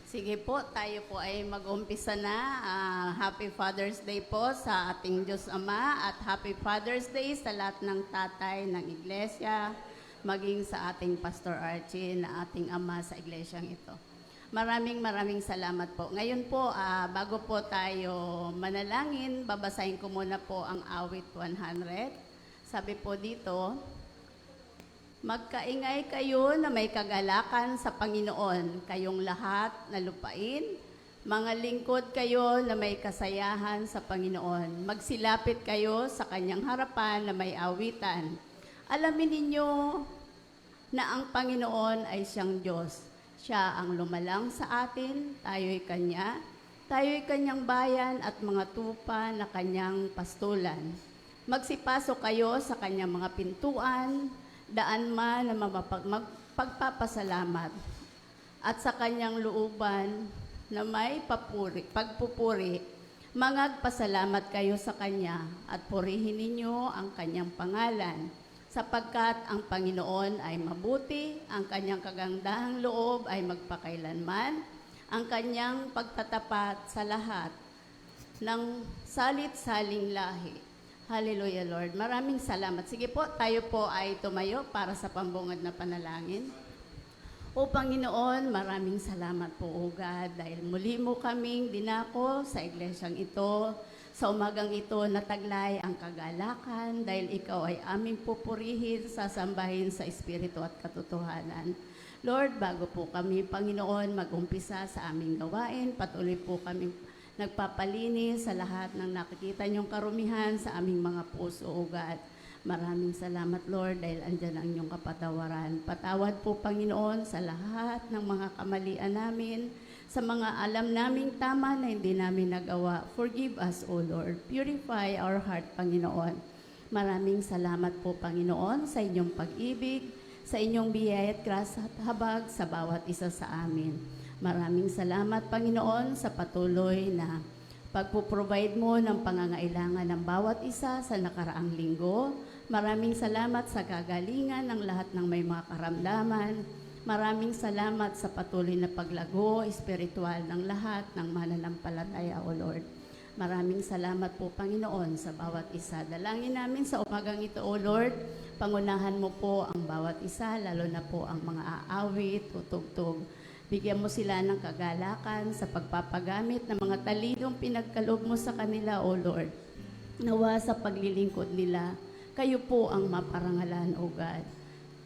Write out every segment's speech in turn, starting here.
Sige po, tayo po ay mag-umpisa na. Happy Father's Day po sa ating Diyos Ama at Happy Father's Day sa lahat ng tatay ng iglesia, maging sa ating Pastor Archie na ating ama sa iglesyang ito. Maraming salamat po. Ngayon po, bago po tayo manalangin, babasahin ko muna po ang awit 100. Sabi po dito, magkaingay kayo na may kagalakan sa Panginoon, kayong lahat na lupain. Mga lingkod kayo na may kasayahan sa Panginoon. Magsilapit kayo sa kanyang harapan na may awitan. Alamin ninyo na ang Panginoon ay siyang Diyos. Siya ang lumalang sa atin, tayo'y kanya. Tayo'y kanyang bayan at mga tupa na kanyang pastulan. Magsipasok kayo sa kanyang mga pintuan, daan man na magpagpapasalamat at sa kanyang looban na may pagpupuri, mangagpasalamat kayo sa kanya at purihin ninyo ang kanyang pangalan sapagkat ang Panginoon ay mabuti, ang kanyang kagandahang loob ay magpakailanman, ang kanyang pagtatapat sa lahat ng salit-saling lahi. Hallelujah, Lord. Maraming salamat. Sige po, tayo po ay tumayo para sa pambungad na panalangin. O Panginoon, maraming salamat po, O God, dahil muli mo kaming dinako sa iglesyang ito. Sa umagang ito, nataglay ang kagalakan dahil ikaw ay aming pupurihin, sasambahin sa Espiritu at katotohanan. Lord, bago po kami, Panginoon, mag-umpisa sa aming gawain, patuloy po kami nagpapalinis sa lahat ng nakikita niyong karumihan sa aming mga puso, O God. Maraming salamat, Lord, dahil andyan ang inyong kapatawaran. Patawad po, Panginoon, sa lahat ng mga kamalian namin, sa mga alam naming tama na hindi namin nagawa. Forgive us, O Lord. Purify our heart, Panginoon. Maraming salamat po, Panginoon, sa inyong pag-ibig, sa inyong biyaya at grasya at habag sa bawat isa sa amin. Maraming salamat, Panginoon, sa patuloy na pagpuprovide mo ng pangangailangan ng bawat isa sa nakaraang linggo. Maraming salamat sa kagalingan ng lahat ng may mga karamdaman. Maraming salamat sa patuloy na paglago, espiritual ng lahat ng mananampalataya, O Lord. Maraming salamat po, Panginoon, sa bawat isa. Dalangin namin sa umagang ito, O Lord, pangunahan mo po ang bawat isa, lalo na po ang mga aawit, tutugtog. Bigyan mo sila ng kagalakan sa pagpapagamit ng mga talinong pinagkaloob mo sa kanila, O Lord. Nawa sa paglilingkod nila, kayo po ang maparangalan, O God.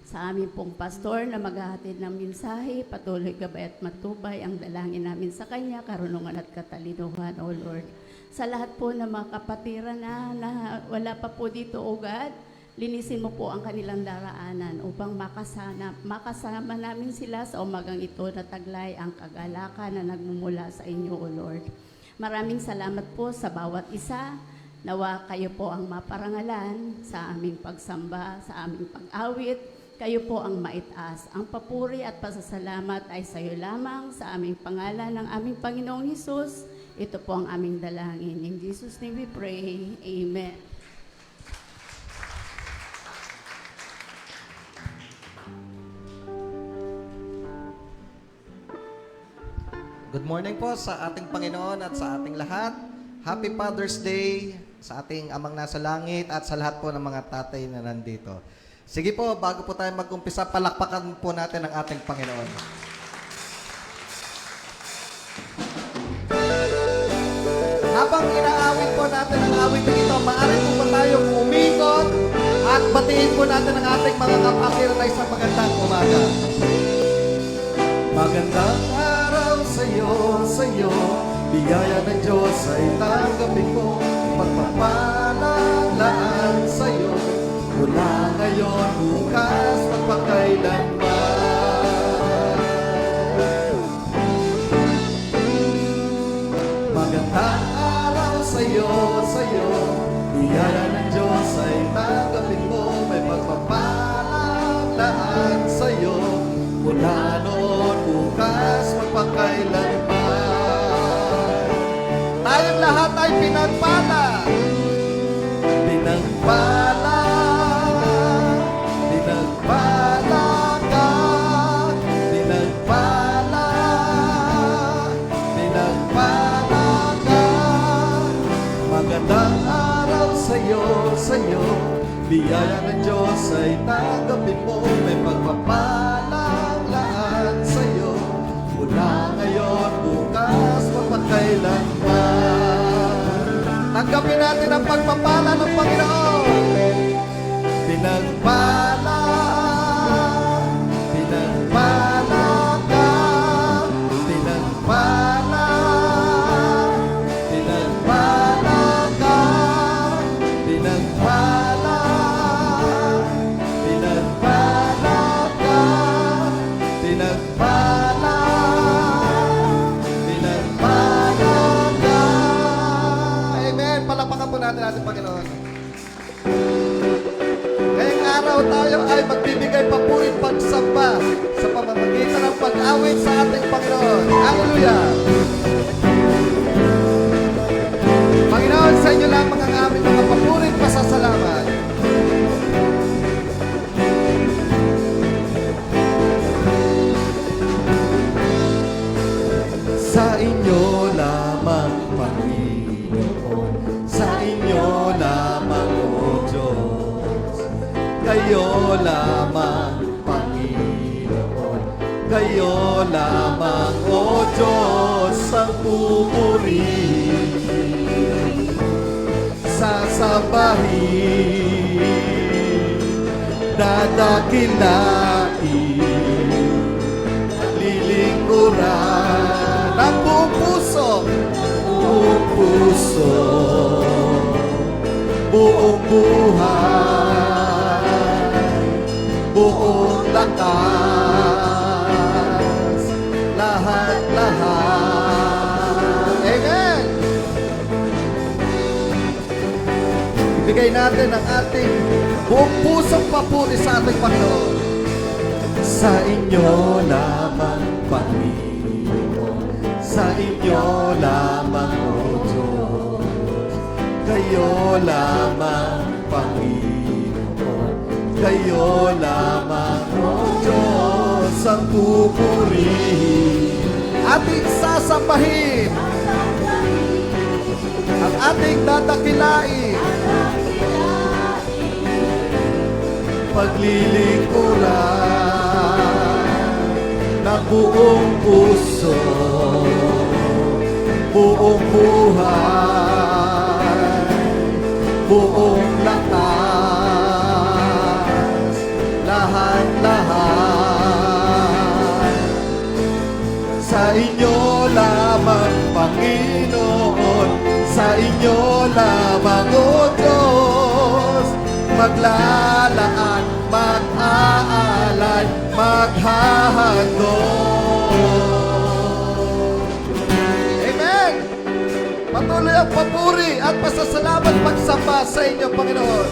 Sa amin pong pastor na maghahatid ng mensahe, patuloy gabay at matubay ang dalangin namin sa kanya, karunungan at katalinuhan, O Lord. Sa lahat po ng mga kapatiran na wala pa po dito, O God, linisin mo po ang kanilang daraanan upang makasama namin sila sa umagang ito na taglay ang kagalakan na nagmumula sa inyo, O Lord. Maraming salamat po sa bawat isa. Nawa kayo po ang maparangalan sa aming pagsamba, sa aming pag-awit. Kayo po ang maitaas. Ang papuri at pasasalamat ay sa iyo lamang sa aming pangalan ng aming Panginoong Hesus. Ito po ang aming dalangin. In Jesus' name we pray. Amen. Good morning po sa ating Panginoon at sa ating lahat. Happy Father's Day sa ating amang nasa langit at sa lahat po ng mga tatay na nandito. Sige po, bago po tayo mag-umpisa, palakpakan po natin ang ating Panginoon. Habang inaawit po natin ang awit ito, maaari po ba tayong umikot at batiin po natin ang ating mga kapatiran ay sa magandang umaga. Magandang araw sa'yo, biyaya ng Diyos ay tanggapin ko, magpapalalaan sa'yo, mula ngayon, bukas, magpakailanman. Magandang araw sa'yo, biyaya ng Diyos ay tanggapin mo, may magpapalalaan sa'yo, mula noon, bukas, magpakailanman. Tayong lahat ay pinagpala. Pinagpala Diyos ay tanggapin mo, may pagpapalang lahat sa'yo. Mula ngayon, bukas, mapakailanman. Tanggapin natin ang pagpapala ng Panginoon. Pinagpala, pinagpala ka, pinagpala, pinagpala ka, pinagpala, pinagpala ka, pinagpala, pinagpala ka. Amen. Palapakan po natin ating Panginoon. Ngayong araw tayo ay magbibigay papurit pagsamba sa pamamagitan ng pag-awit sa ating Panginoon. Hallelujah! Panginoon, sa inyo lamang ang aming mga papurit pasasalamat. Sa inyo lamang, Panginoon, sa inyo lamang, O Diyos. Kayo lamang, Panginoon, kayo lamang, O Diyos, ang pupurihin, sasambahin, dadakilain, lilingkuran ng buong puso, buong buhay, buong lakas, lahat-lahat. Amen! Ibigay natin ang ating buong pusong papuri sa ating Panginoon. Sa inyo lamang, Panginoon, sa inyo lamang, O Diyos. Kayo lamang, Panginoon, kayo lamang, O Diyos, ang pupurihin, ating sasambahin, ang ating dadakilain, paglilingkuran ng buong puso, buong buhay, buong lakas, lahat-lahat. Sa inyo lamang, Panginoon, sa inyo lamang, O Diyos, maglalaan, mag-aalay, maghahandog. Amen! Patuloy ang papuri at pasasalamat pagsamba sa inyo, Panginoon.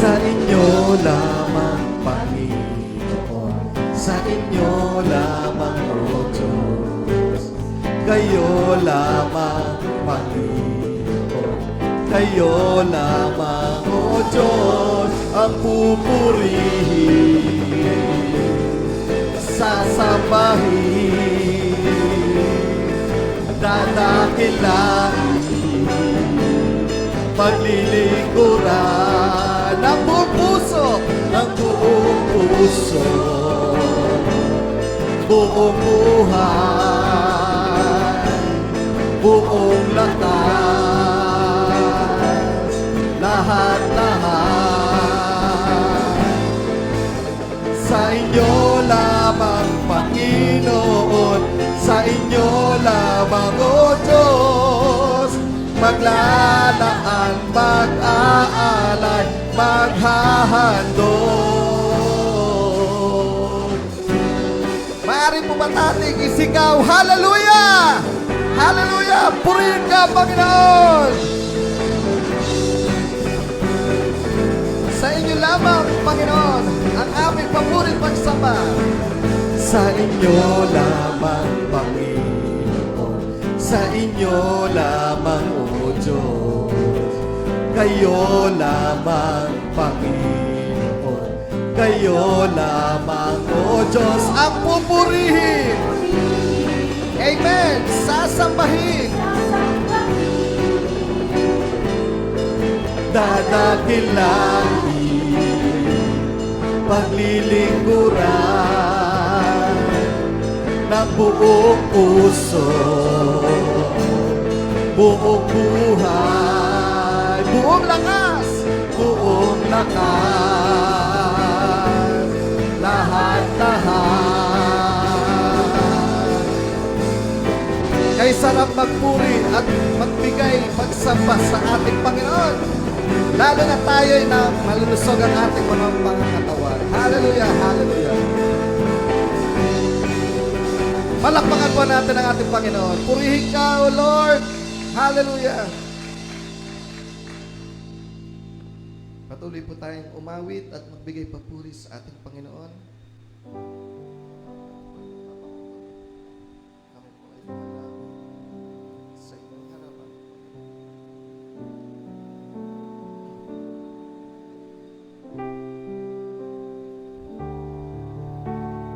Sa inyo lamang, Panginoon, sa inyo lamang, O Diyos. Kayo lamang, Panginoon, kayo lamang, O Diyos, ang pupurihin, sasambahin, dadakilain, paglilingkuran ng buong puso, ng buong puso, buong buhay, buong lakas, lahat-lahat. Sa inyo lamang, Panginoon, sa inyo lamang, O Diyos, maglalaan, mag-aalay, maghahandog. Maaari po ba nating isigaw, Hallelujah! Hallelujah! Purihin ka, Panginoon! Sa inyo lamang, Panginoon, ang aming papurit pagsamba. Sa inyo lamang, Panginoon, sa inyo lamang, O Diyos. Kayo lamang, Panginoon, kayo lamang, O Diyos, ang pupurihin. Amen. Sasambahin. Dadakilain. Paglilingkuran ng buong puso, buong buhay, buong lakas, lahat-lahat. Kay sarap magpuri at magbigay, magsamba sa ating Panginoon. Lalo na tayo'y na malulusog ang ating mga pangangatawan. Hallelujah, hallelujah. Palakpakan po natin ang ating Panginoon. Purihin ka, O Lord. Hallelujah. Patuloy po tayong umawit at magbigay papuri sa ating Panginoon. Kami po ay lumalapit sa inyong harapan.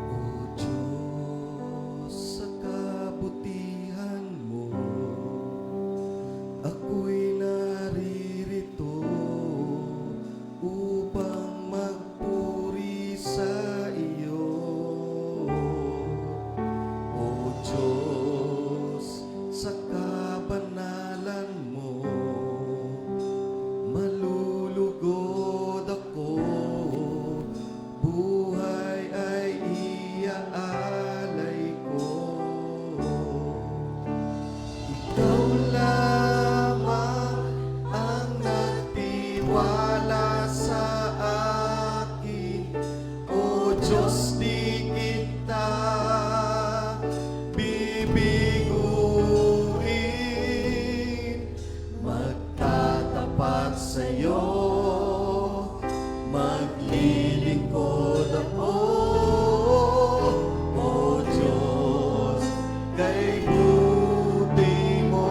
O Diyos, sa kabutihan mo, ako'y naririto upang magpuri sa iyo. O Diyos, sa kabanalan mo, malulugod ako, buhay ay iaalay ko. Ikaw lamang ang nagtiwala sa akin, O Diyos, di kita bibiguin. Magtatapat sa'yo, maglilingkod ako, O Diyos, kay buti mo.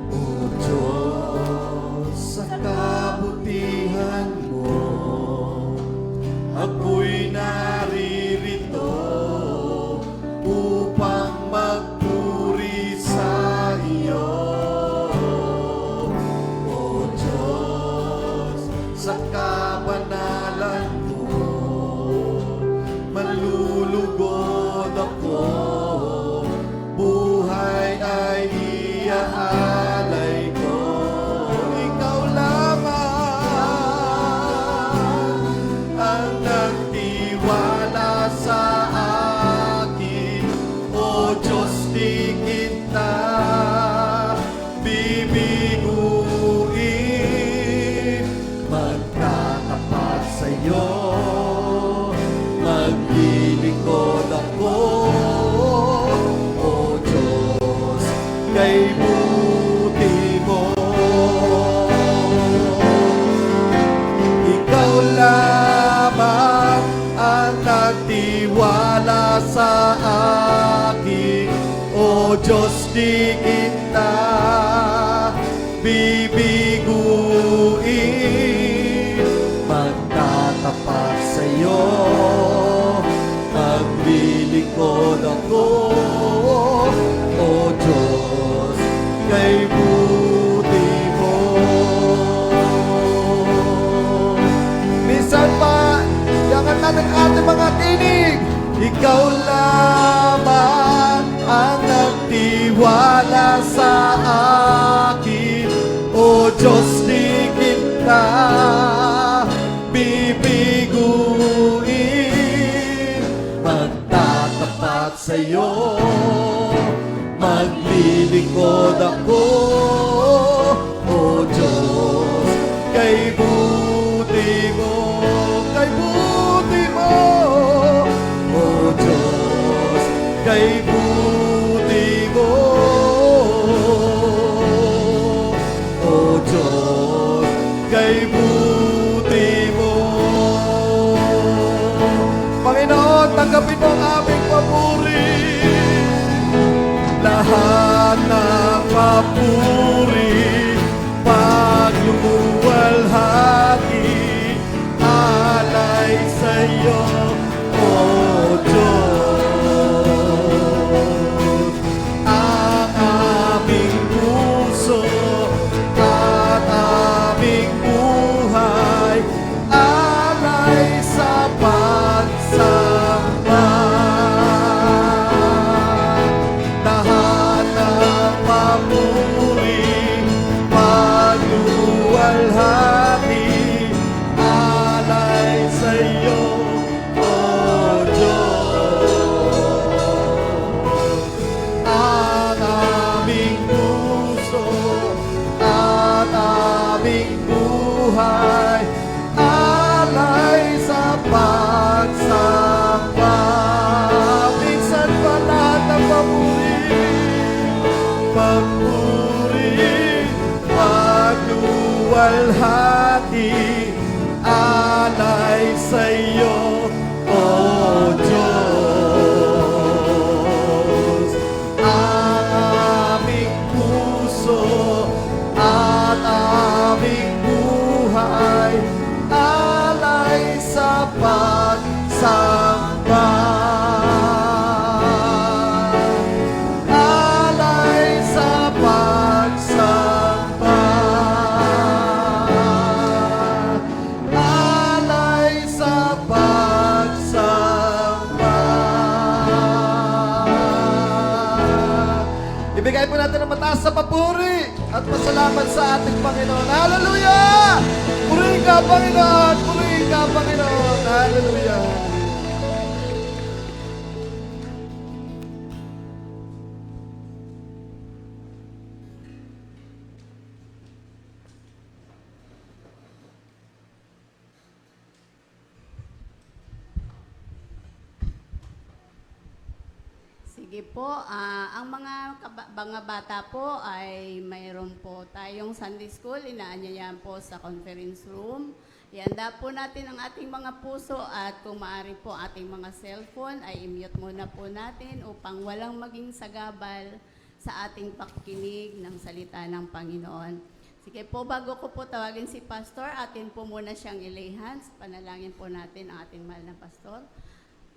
O Diyos, sa kabutihan mo, ako'y naririto upang magpuri sa iyo. O Diyos, sa kabanalan mo, malulugod ako, buhay ay iaalay ko. Ikaw lamang ang nagtiwala sa akin, O Diyos, di kita bibiguin. Magtatapat sa'yo, maglilingkod ako, O Diyos, kay buti mo. Ikaw lamang ang nagtiwala sa akin, O Diyos, di kita bibiguin. Magtatapat sa'yo, maglilingkod ako, O Diyos, kay buti mo. Minsan pa, yangan natin ating mga tinig. Ikaw lamang ang nagtiwala sa akin, O Diyos, di kita bibiguin. Magtatapat sa'yo, maglilingkod ako, O Diyos, kay buti mo, kay buti mo, O Diyos, kay buti mo, O Diyos, kay buti mo. Panginoon, tanggapin mo ang aming papuri. Lahat ng papuri, pagluluwalhati sa iyo, O Diyos. Ang aming puso at aming buhay alay sa pagsamba. Alay sa pagsamba. Alay sa pagsamba. Ibigay po natin ang mataas sa papuri at pasalamat sa ating Panginoon. Hallelujah! Purihin ka, Panginoon! Purihin ka, Panginoon! Hallelujah! Sige po, ang mga bata po ay mayroon po tayong Sunday School, inaanyayahan po sa conference room. Ihanda po natin ang ating mga puso at kung maaari po ating mga cellphone ay i-mute muna po natin upang walang maging sagabal sa ating pakikinig ng salita ng Panginoon. Sige po, bago ko po tawagin si Pastor, atin po muna siyang ilay hands. Panalangin po natin ang ating mahal na Pastor.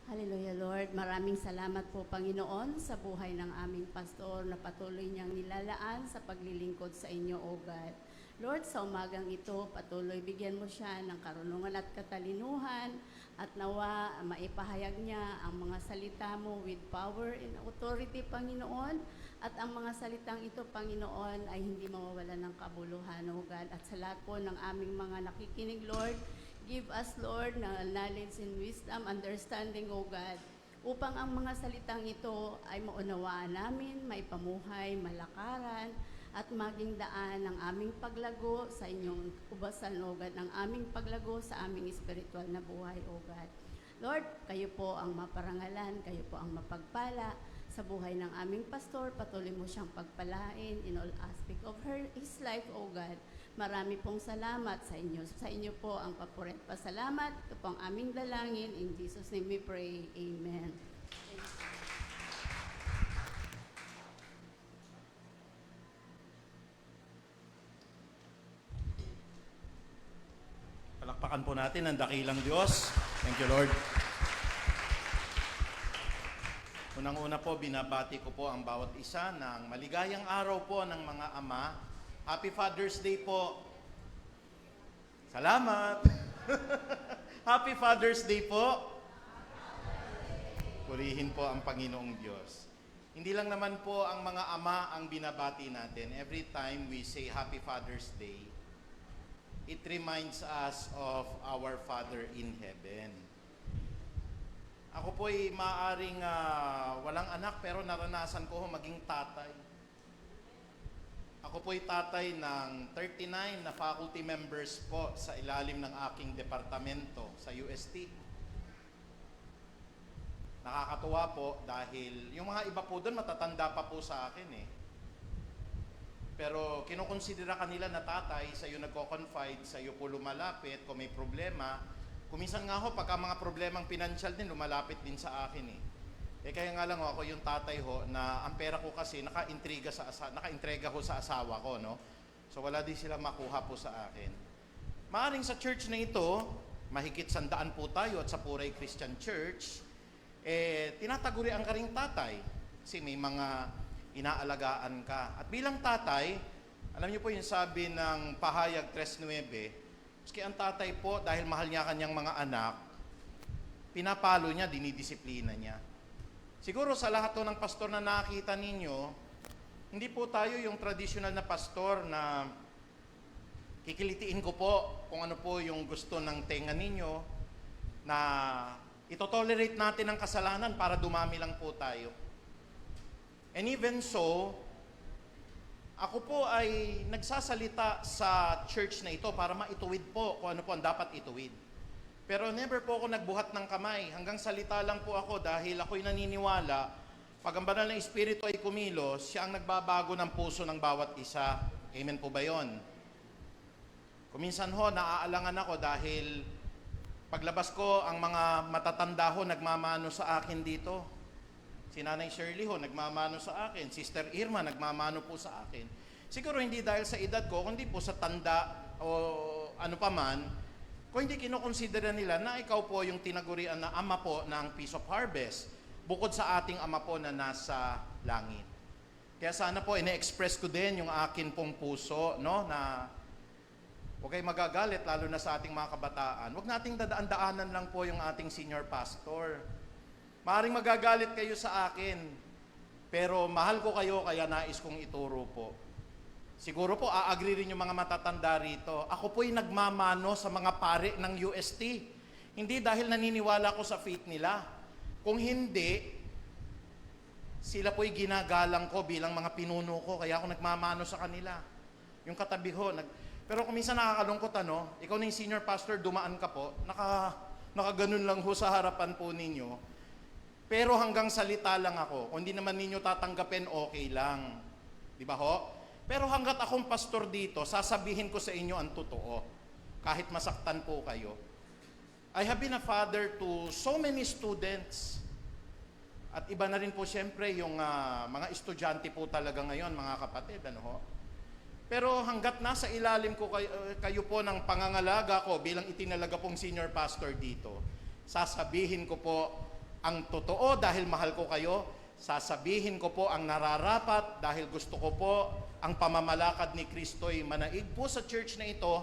Hallelujah, Lord. Maraming salamat po, Panginoon, sa buhay ng aming pastor na patuloy niyang nilalaan sa paglilingkod sa inyo, O God. Lord, sa umagang ito, patuloy bigyan mo siya ng karunungan at katalinuhan at nawa maipahayag niya ang mga salita mo with power and authority, Panginoon. At ang mga salitang ito, Panginoon, ay hindi mawawala ng kabuluhan, O God. At sa lahat po ng aming mga nakikinig, Lord, give us, Lord, na knowledge and wisdom, understanding, O God, upang ang mga salitang ito ay maunawaan namin, maipamuhay, malakaran, at maging daan ng aming paglago sa inyong ubasan, O God, ng aming paglago sa aming spiritual na buhay, O God. Lord, kayo po ang maparangalan, kayo po ang mapagpala sa buhay ng aming pastor. Patuloy mo siyang pagpalain in all aspect of his life, O God. Marami pong salamat sa inyo. Sa inyo po ang papuri at pasalamat. Ito po ang aming dalangin. In Jesus' name we pray. Amen. Palakpakan po natin ang dakilang Diyos. Thank you, Lord. Unang-una po, binabati ko po ang bawat isa ng maligayang araw po ng mga ama. Happy Father's Day po. Salamat. Happy Father's Day po. Purihin po ang Panginoong Diyos. Hindi lang naman po ang mga ama ang binabati natin. Every time we say Happy Father's Day, it reminds us of our Father in Heaven. Ako po'y maaaring walang anak pero naranasan ko maging tatay. Ako po'y tatay ng 39 na faculty members po sa ilalim ng aking departamento sa UST. Nakakatuwa po dahil yung mga iba po doon matatanda pa po sa akin eh. Pero kinukonsidera kanila na tatay, sa iyo nagko-confide, sa iyo po lumalapit kung may problema. Kuminsan nga ho, pagka mga problemang pinansyal din, lumalapit din sa akin eh. Kaya nga lang ho, ako yung tatay ho, na ang pera ko kasi naka-entrega ho sa asawa ko, no? So wala din sila makuha po sa akin. Maaring sa church na ito, mahigit 100 po tayo at sa Puray Christian Church, tinatagurian ka ring tatay. Kasi may mga inaalagaan ka. At bilang tatay, alam niyo po yung sabi ng Pahayag 3:9, maski ang tatay po, dahil mahal niya kanyang mga anak, pinapalo niya, dinidisiplina niya. Siguro sa lahat to ng pastor na nakita ninyo, hindi po tayo yung traditional na pastor na kikilitiin ko po kung ano po yung gusto ng tenga ninyo, na ito-tolerate natin ang kasalanan para dumami lang po tayo. And even so, ako po ay nagsasalita sa church na ito para maituwid po kung ano po ang dapat ituwid. Pero never po ako nagbuhat ng kamay. Hanggang salita lang po ako dahil ako'y naniniwala, pag ang banal na Espiritu ay kumilos, siya ang nagbabago ng puso ng bawat isa. Amen po ba yun? Kuminsan ho, naaalangan ako dahil Paglabas ko, ang mga matatanda ho nagmamano sa akin dito. Si Nanay Shirley ho nagmamano sa akin. Sister Irma nagmamano po sa akin. Siguro hindi dahil sa edad ko, kundi po sa tanda o ano pa man, kung hindi kinokonsidera nila na ikaw po yung tinagurian na ama po ng Peace of Harvest, bukod sa ating ama po na nasa langit. Kaya sana po ine-express ko din yung akin pong puso, no, na huwag kayo magagalit, lalo na sa ating mga kabataan. Huwag nating dadaan-daanan lang po yung ating senior pastor. Maaaring magagalit kayo sa akin, pero mahal ko kayo, kaya nais kong ituro po. Siguro po, a-agree rin yung mga matatanda rito. Ako po'y nagmamano sa mga pare ng UST. Hindi dahil naniniwala ko sa faith nila. Kung hindi, sila po'y ginagalang ko bilang mga pinuno ko, kaya ako nagmamano sa kanila. Yung katabi ko, pero kung minsan nakakalungkot, ikaw na yung senior pastor, dumaan ka po, nakaganon lang ho sa harapan po ninyo. Pero hanggang salita lang ako. Kung hindi naman ninyo tatanggapin, okay lang. Di ba ho? Pero hanggat akong pastor dito, sasabihin ko sa inyo ang totoo. Kahit masaktan po kayo. I have been a father to so many students. At iba na rin po siyempre yung mga estudyante po talaga ngayon, mga kapatid. Ano ho? Pero hanggat nasa ilalim ko kayo po ng pangangalaga ko bilang itinalaga pong senior pastor dito, sasabihin ko po ang totoo dahil mahal ko kayo, sasabihin ko po ang nararapat dahil gusto ko po ang pamamalakad ni Kristo'y manaig po sa church na ito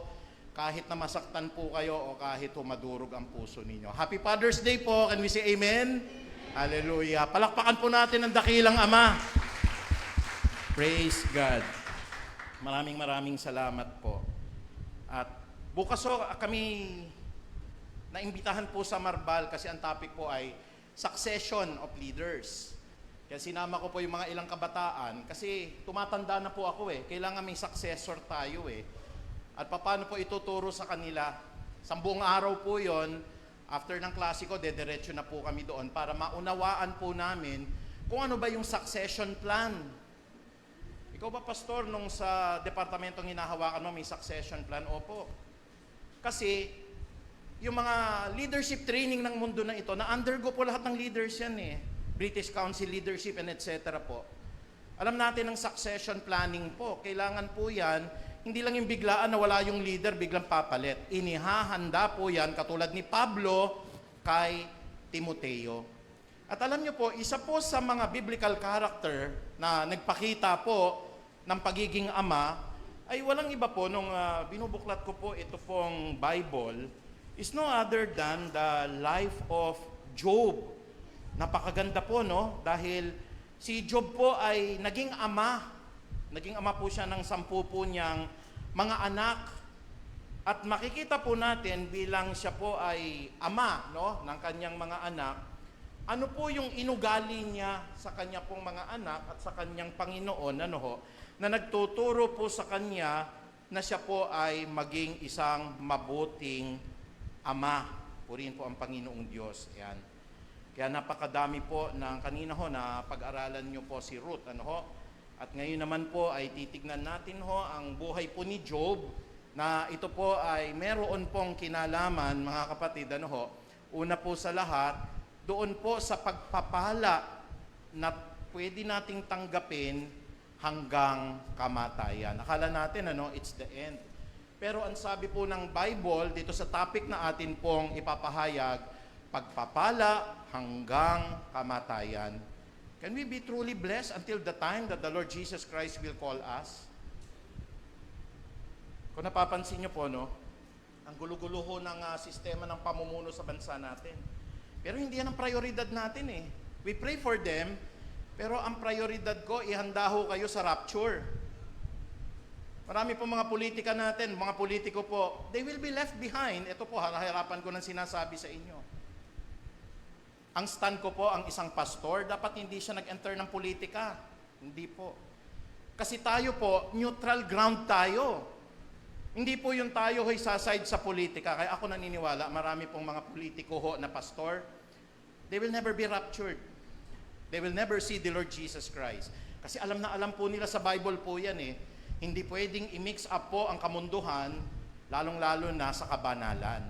kahit na masaktan po kayo o kahit madurog ang puso ninyo. Happy Father's Day po. Can we say amen? Hallelujah. Palakpakan po natin ang dakilang Ama. Praise God. Maraming salamat po. At bukas po kami naimbitahan po sa Marbal kasi ang topic po ay succession of leaders. Kaya sinama ko po yung mga ilang kabataan kasi tumatanda na po ako Kailangan may successor tayo At paano po ituturo sa kanila? Sa buong araw po yon, after ng klasiko, dediretso na po kami doon para maunawaan po namin kung ano ba yung succession plan. Ikaw ba, pastor, nung sa departamentong hinahawakan mo, may succession plan? Opo. Kasi, yung mga leadership training ng mundo na ito, na-undergo po lahat ng leaders yan British Council Leadership and etc. po. Alam natin ang succession planning po. Kailangan po yan, hindi lang yung biglaan na wala yung leader, biglang papalit. Inihahanda po yan, katulad ni Pablo kay Timoteo. At alam nyo po, isa po sa mga biblical character na nagpakita po ng pagiging ama, ay walang iba po, nung binubuklat ko po ito pong Bible, is no other than the life of Job. Napakaganda po, no? Dahil si Job po ay naging ama. Naging ama po siya ng 10 po niyang mga anak. At makikita po natin bilang siya po ay ama, no, ng kanyang mga anak, ano po yung inugali niya sa kanya pong mga anak at sa kanyang Panginoon, na nagtuturo po sa kanya na siya po ay maging isang mabuting ama. Purihin po ang Panginoong Diyos. Yan. Kaya napakadami po ng kanina na pag-aralan nyo po si Ruth. At ngayon naman po ay titignan natin ang buhay po ni Job, na ito po ay meron pong kinalaman, mga kapatid. Una po sa lahat, doon po sa pagpapala na pwede nating tanggapin hanggang kamatayan. Akala natin, it's the end. Pero ang sabi po ng Bible, dito sa topic na atin pong ipapahayag, pagpapala hanggang kamatayan. Can we be truly blessed until the time that the Lord Jesus Christ will call us? Kung napapansin nyo po, ang gulo-gulo ng sistema ng pamumuno sa bansa natin. Pero hindi yan ang prioridad natin We pray for them, pero ang prioridad ko, ihanda ho kayo sa rapture. Marami po mga politika natin, mga politiko po, they will be left behind. Ito po, harapan ko ng sinasabi sa inyo. Ang stand ko po, ang isang pastor, dapat hindi siya nag-enter ng politika. Hindi po. Kasi tayo po, neutral ground tayo. Hindi po yung tayo ho'y saside sa politika. Kaya ako naniniwala, marami pong mga politiko na pastor, they will never be raptured. They will never see the Lord Jesus Christ. Kasi alam na alam po nila sa Bible po yan Hindi pwedeng i-mix up po ang kamunduhan, lalong-lalo na sa kabanalan.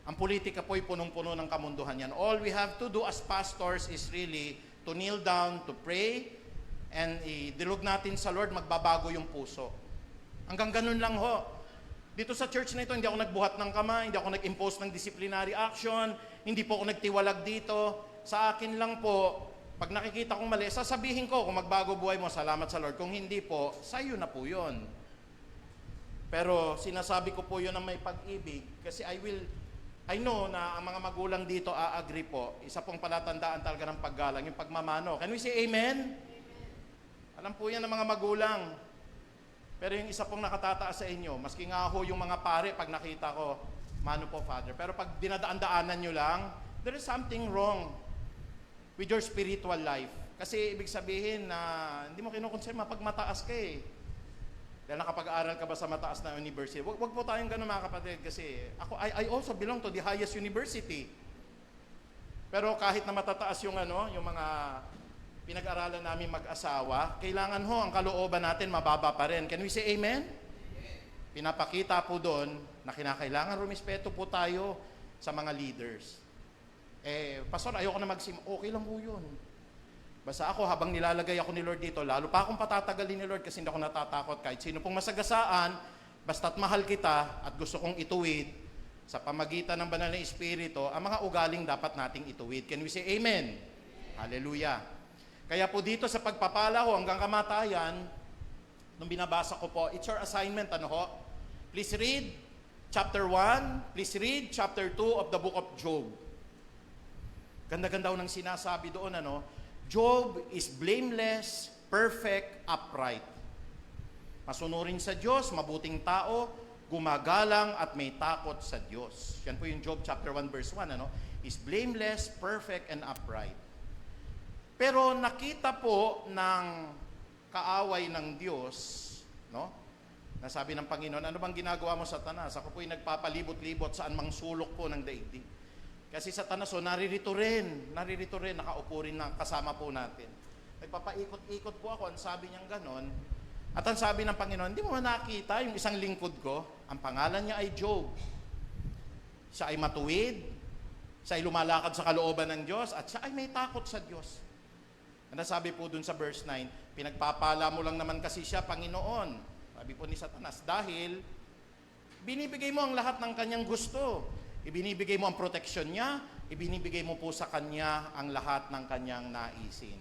Ang politika po'y punong-puno ng kamunduhan yan. All we have to do as pastors is really to kneel down, to pray, and idilog natin sa Lord, magbabago yung puso. Hanggang ganun lang ho. Dito sa church na ito, hindi ako nagbuhat ng kamay, hindi ako nag-impose ng disciplinary action, hindi po ako nagtiwalag dito. Sa akin lang po, pag nakikita kong mali, sasabihin ko, kung magbago buhay mo, salamat sa Lord. Kung hindi po, sa'yo na po yun. Pero sinasabi ko po yun ng may pag-ibig, kasi I know na ang mga magulang dito agree po. Isa pong palatandaan talaga ng paggalang, yung pagmamano. Can we say amen? Alam po yan ng mga magulang. Pero yung isa pong nakatataas sa inyo, maski nga ho yung mga pare, pag nakita ko, mano po, Father. Pero pag dinadaan-daanan nyo lang, there is something wrong with your spiritual life. Kasi ibig sabihin na hindi mo kinukonsider mapagmataas ka eh. Dahil nakapag-aaral ka ba sa mataas na university? Wag po tayong ganun mga kapatid kasi I also belong to the highest university. Pero kahit na matataas yung yung mga pinag-aralan namin mag-asawa, kailangan ho ang kalooban natin mababa pa rin. Can we say amen? Pinapakita po doon na kinakailangan rumispeto po tayo sa mga leaders. Pastor, ayoko na okay lang po yun. Basta ako, habang nilalagay ako ni Lord dito, lalo pa akong patatagalin ni Lord kasi hindi ako natatakot kahit sino pong masagasaan, basta't mahal kita at gusto kong ituwid sa pamagitan ng banal na Espiritu, ang mga ugaling dapat nating ituwid. Can we say amen? Hallelujah. Kaya po dito sa pagpapala ho hanggang kamatayan, nung binabasa ko po, it's your assignment, Please read chapter 1, please read chapter 2 of the book of Job. Ganda-ganda ng sinasabi doon, Job is blameless, perfect, upright. Masunurin sa Diyos, mabuting tao, gumagalang at may takot sa Diyos. Yan po yung Job chapter 1 verse 1, is blameless, perfect, and upright. Pero nakita po ng kaaway ng Diyos, nasabi ng Panginoon, ano bang ginagawa mo, Satanas? Ako po'y nagpapalibot-libot saan mang sulok po ng daigdig. Kasi Satanas, naririto rin, nakaupo rin na kasama po natin. Nagpapaikot-ikot po ako, ang sabi niyang ganon. At ang sabi ng Panginoon, hindi mo nakita yung isang lingkod ko? Ang pangalan niya ay Job. Siya ay matuwid, siya ay lumalakad sa kalooban ng Diyos, at siya ay may takot sa Diyos. Ang sabi po dun sa verse 9, pinagpapala mo lang naman kasi siya, Panginoon. Sabi po ni Satanas, dahil binibigay mo ang lahat ng kanyang gusto. Ibinibigay mo ang proteksyon niya, ibinibigay mo po sa kanya ang lahat ng kanyang naisin.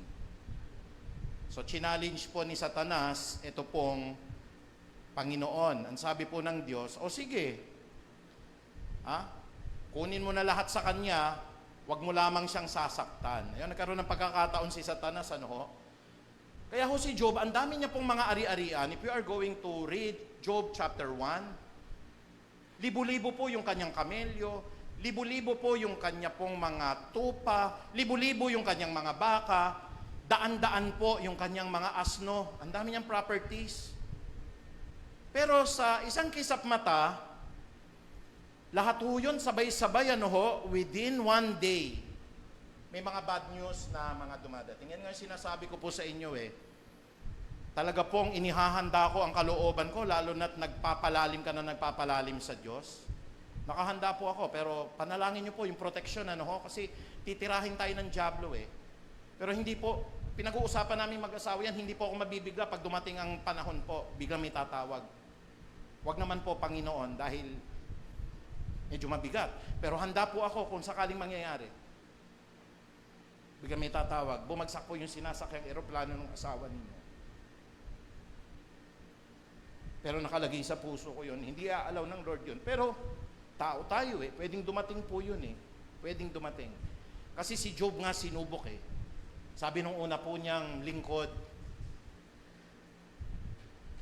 So, challenge po ni Satanas, ito pong Panginoon. Ang sabi po ng Diyos, sige, kunin mo na lahat sa kanya, wag mo lamang siyang sasaktan. Ayun, nagkaroon ng pagkakataon si Satanas, Kaya si Job, ang dami niya pong mga ari-arian. If you are going to read Job chapter 1, libo-libo po yung kanyang kamelyo, libo-libo po yung kanya pong mga tupa, libo-libo yung kanyang mga baka, daan-daan po yung kanyang mga asno. Ang dami niyang properties. Pero sa isang kisap mata, lahat po yun sabay-sabay within one day. May mga bad news na mga dumadating. Yan nga sinasabi ko po sa inyo Talaga pong inihahanda ko ang kalooban ko, lalo na't nagpapalalim ka na nagpapalalim sa Diyos. Nakahanda po ako, pero panalangin niyo po yung protection, kasi titirahin tayo ng dyablo Pero hindi po, pinag-uusapan namin mag-asawa yan, hindi po ako mabibigla pag dumating ang panahon po, biglang may tatawag. Huwag naman po, Panginoon, dahil medyo mabigat. Pero handa po ako kung sakaling mangyayari. Biglang may tatawag, bumagsak po yung sinasakyang eroplano ng asawa ninyo. Pero nakalagay sa puso ko yun, hindi aalaw ng Lord yun. Pero tao tayo pwedeng dumating po yun Pwedeng dumating. Kasi si Job nga sinubok Sabi nung una po niyang lingkod,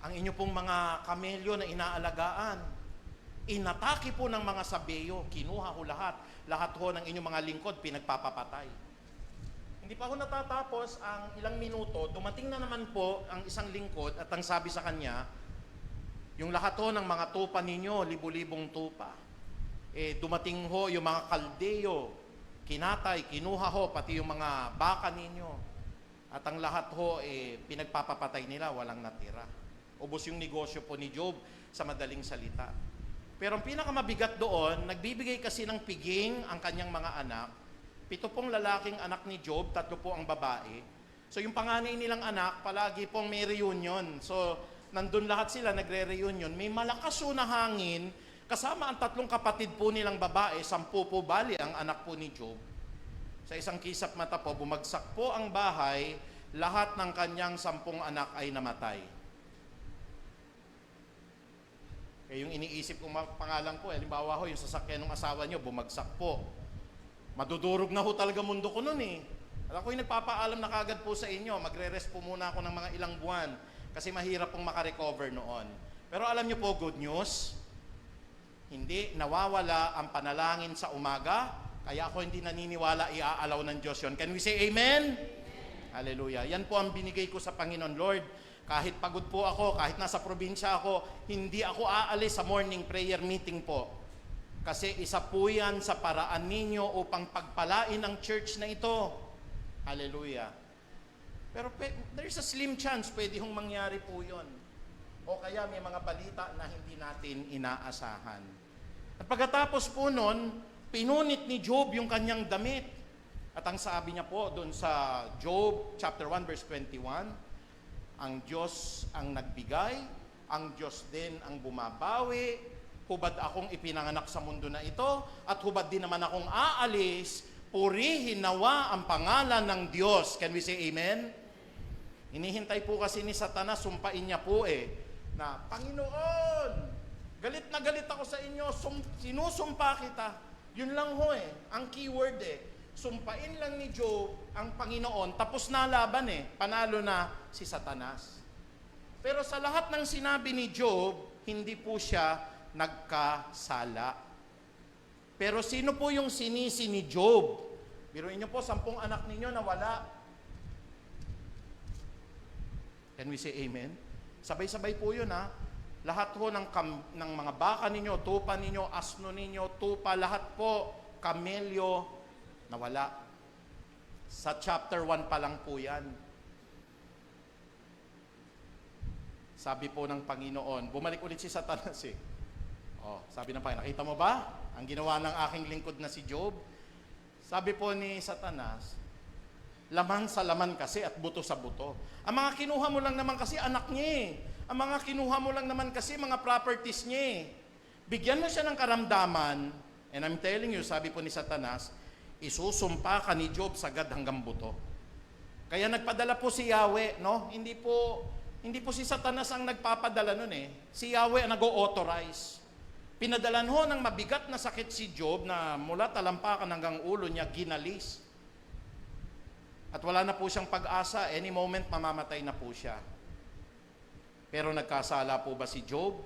ang inyo pong mga kamelyo na inaalagaan, inatake po ng mga sabeyo, kinuha ko lahat. Lahat ho ng inyong mga lingkod, pinagpapapatay. Hindi pa ho natatapos ang ilang minuto, dumating na naman po ang isang lingkod at ang sabi sa kanya, yung lahat ho ng mga tupa ninyo, libu-libong tupa. Dumating ho yung mga kaldeyo, kinatay, kinuha ho, pati yung mga baka ninyo. At ang lahat ho, pinagpapapatay nila, walang natira. Ubos yung negosyo po ni Job sa madaling salita. Pero ang pinakamabigat doon, nagbibigay kasi ng piging ang kanyang mga anak. 7 lalaking anak ni Job, 3 po ang babae. So yung panganay nilang anak, palagi pong may reunion. So nandun lahat sila, nagre-reunion. May malakas na hangin, kasama ang 3 kapatid po nilang babae, 10 po bali ang anak po ni Job. Sa isang kisap mata po, bumagsak po ang bahay, lahat ng kanyang 10 anak ay namatay. Kaya yung iniisip kong pangalan ko, halimbawa ho, yung sasakyan ng asawa nyo, bumagsak po. Madudurog na ho talaga mundo ko nun eh. Alam ko yung nagpapaalam na kagad po sa inyo, magre-rest po muna ako ng mga ilang buwan kasi mahirap pong makarecover noon. Pero alam nyo po, good news, hindi nawawala ang panalangin sa umaga, kaya ako hindi naniniwala iaalaw ng Diyos yun. Can we say amen? Hallelujah. Yan po ang binigay ko sa Panginoon. Lord, kahit pagod po ako, kahit nasa probinsya ako, hindi ako aalis sa morning prayer meeting po. Kasi isa po yan sa paraan ninyo upang pagpalain ang church na ito. Hallelujah. Pero there's a slim chance pwede hong mangyari po yun. O kaya may mga balita na hindi natin inaasahan. At pagkatapos po nun, pinunit ni Job yung kanyang damit. At ang sabi niya po doon sa Job chapter 1 verse 21, ang Diyos ang nagbigay, ang Diyos din ang bumabawi, hubad akong ipinanganak sa mundo na ito, at hubad din naman akong aalis, purihin nawa ang pangalan ng Diyos. Can we say amen? Hinihintay po kasi ni Satanas, sumpain niya po na, Panginoon, galit na galit ako sa inyo, sinusumpa kita. Yun lang ho ang keyword Sumpain lang ni Job ang Panginoon, tapos na laban panalo na si Satanas. Pero sa lahat ng sinabi ni Job, hindi po siya nagkasala. Pero sino po yung sinisi ni Job? Biruin niyo po, 10 anak ninyo nawala. Can we say amen? Sabay-sabay po yun Lahat po ng mga baka ninyo, tupa ninyo, asno ninyo, tupa, lahat po, kamelyo, nawala. Sa chapter 1 pa lang po yan. Sabi po ng Panginoon, bumalik ulit si Satanas sabi ng Panginoon, nakita mo ba ang ginawa ng aking lingkod na si Job? Sabi po ni Satanas, laman sa laman kasi at buto sa buto. Ang mga kinuha mo lang naman kasi anak niya Ang mga kinuha mo lang naman kasi mga properties niya Bigyan mo siya ng karamdaman, and I'm telling you, sabi po ni Satanas, isusumpa ka ni Job sagad hanggang buto. Kaya nagpadala po si Yahweh, Hindi po si Satanas ang nagpapadala nun Si Yahweh ang nag-o-authorize. Pinadalan ho ng mabigat na sakit si Job na mula talampakan hanggang ulo niya ginalis. At wala na po siyang pag-asa, any moment mamamatay na po siya. Pero nagkasala po ba si Job?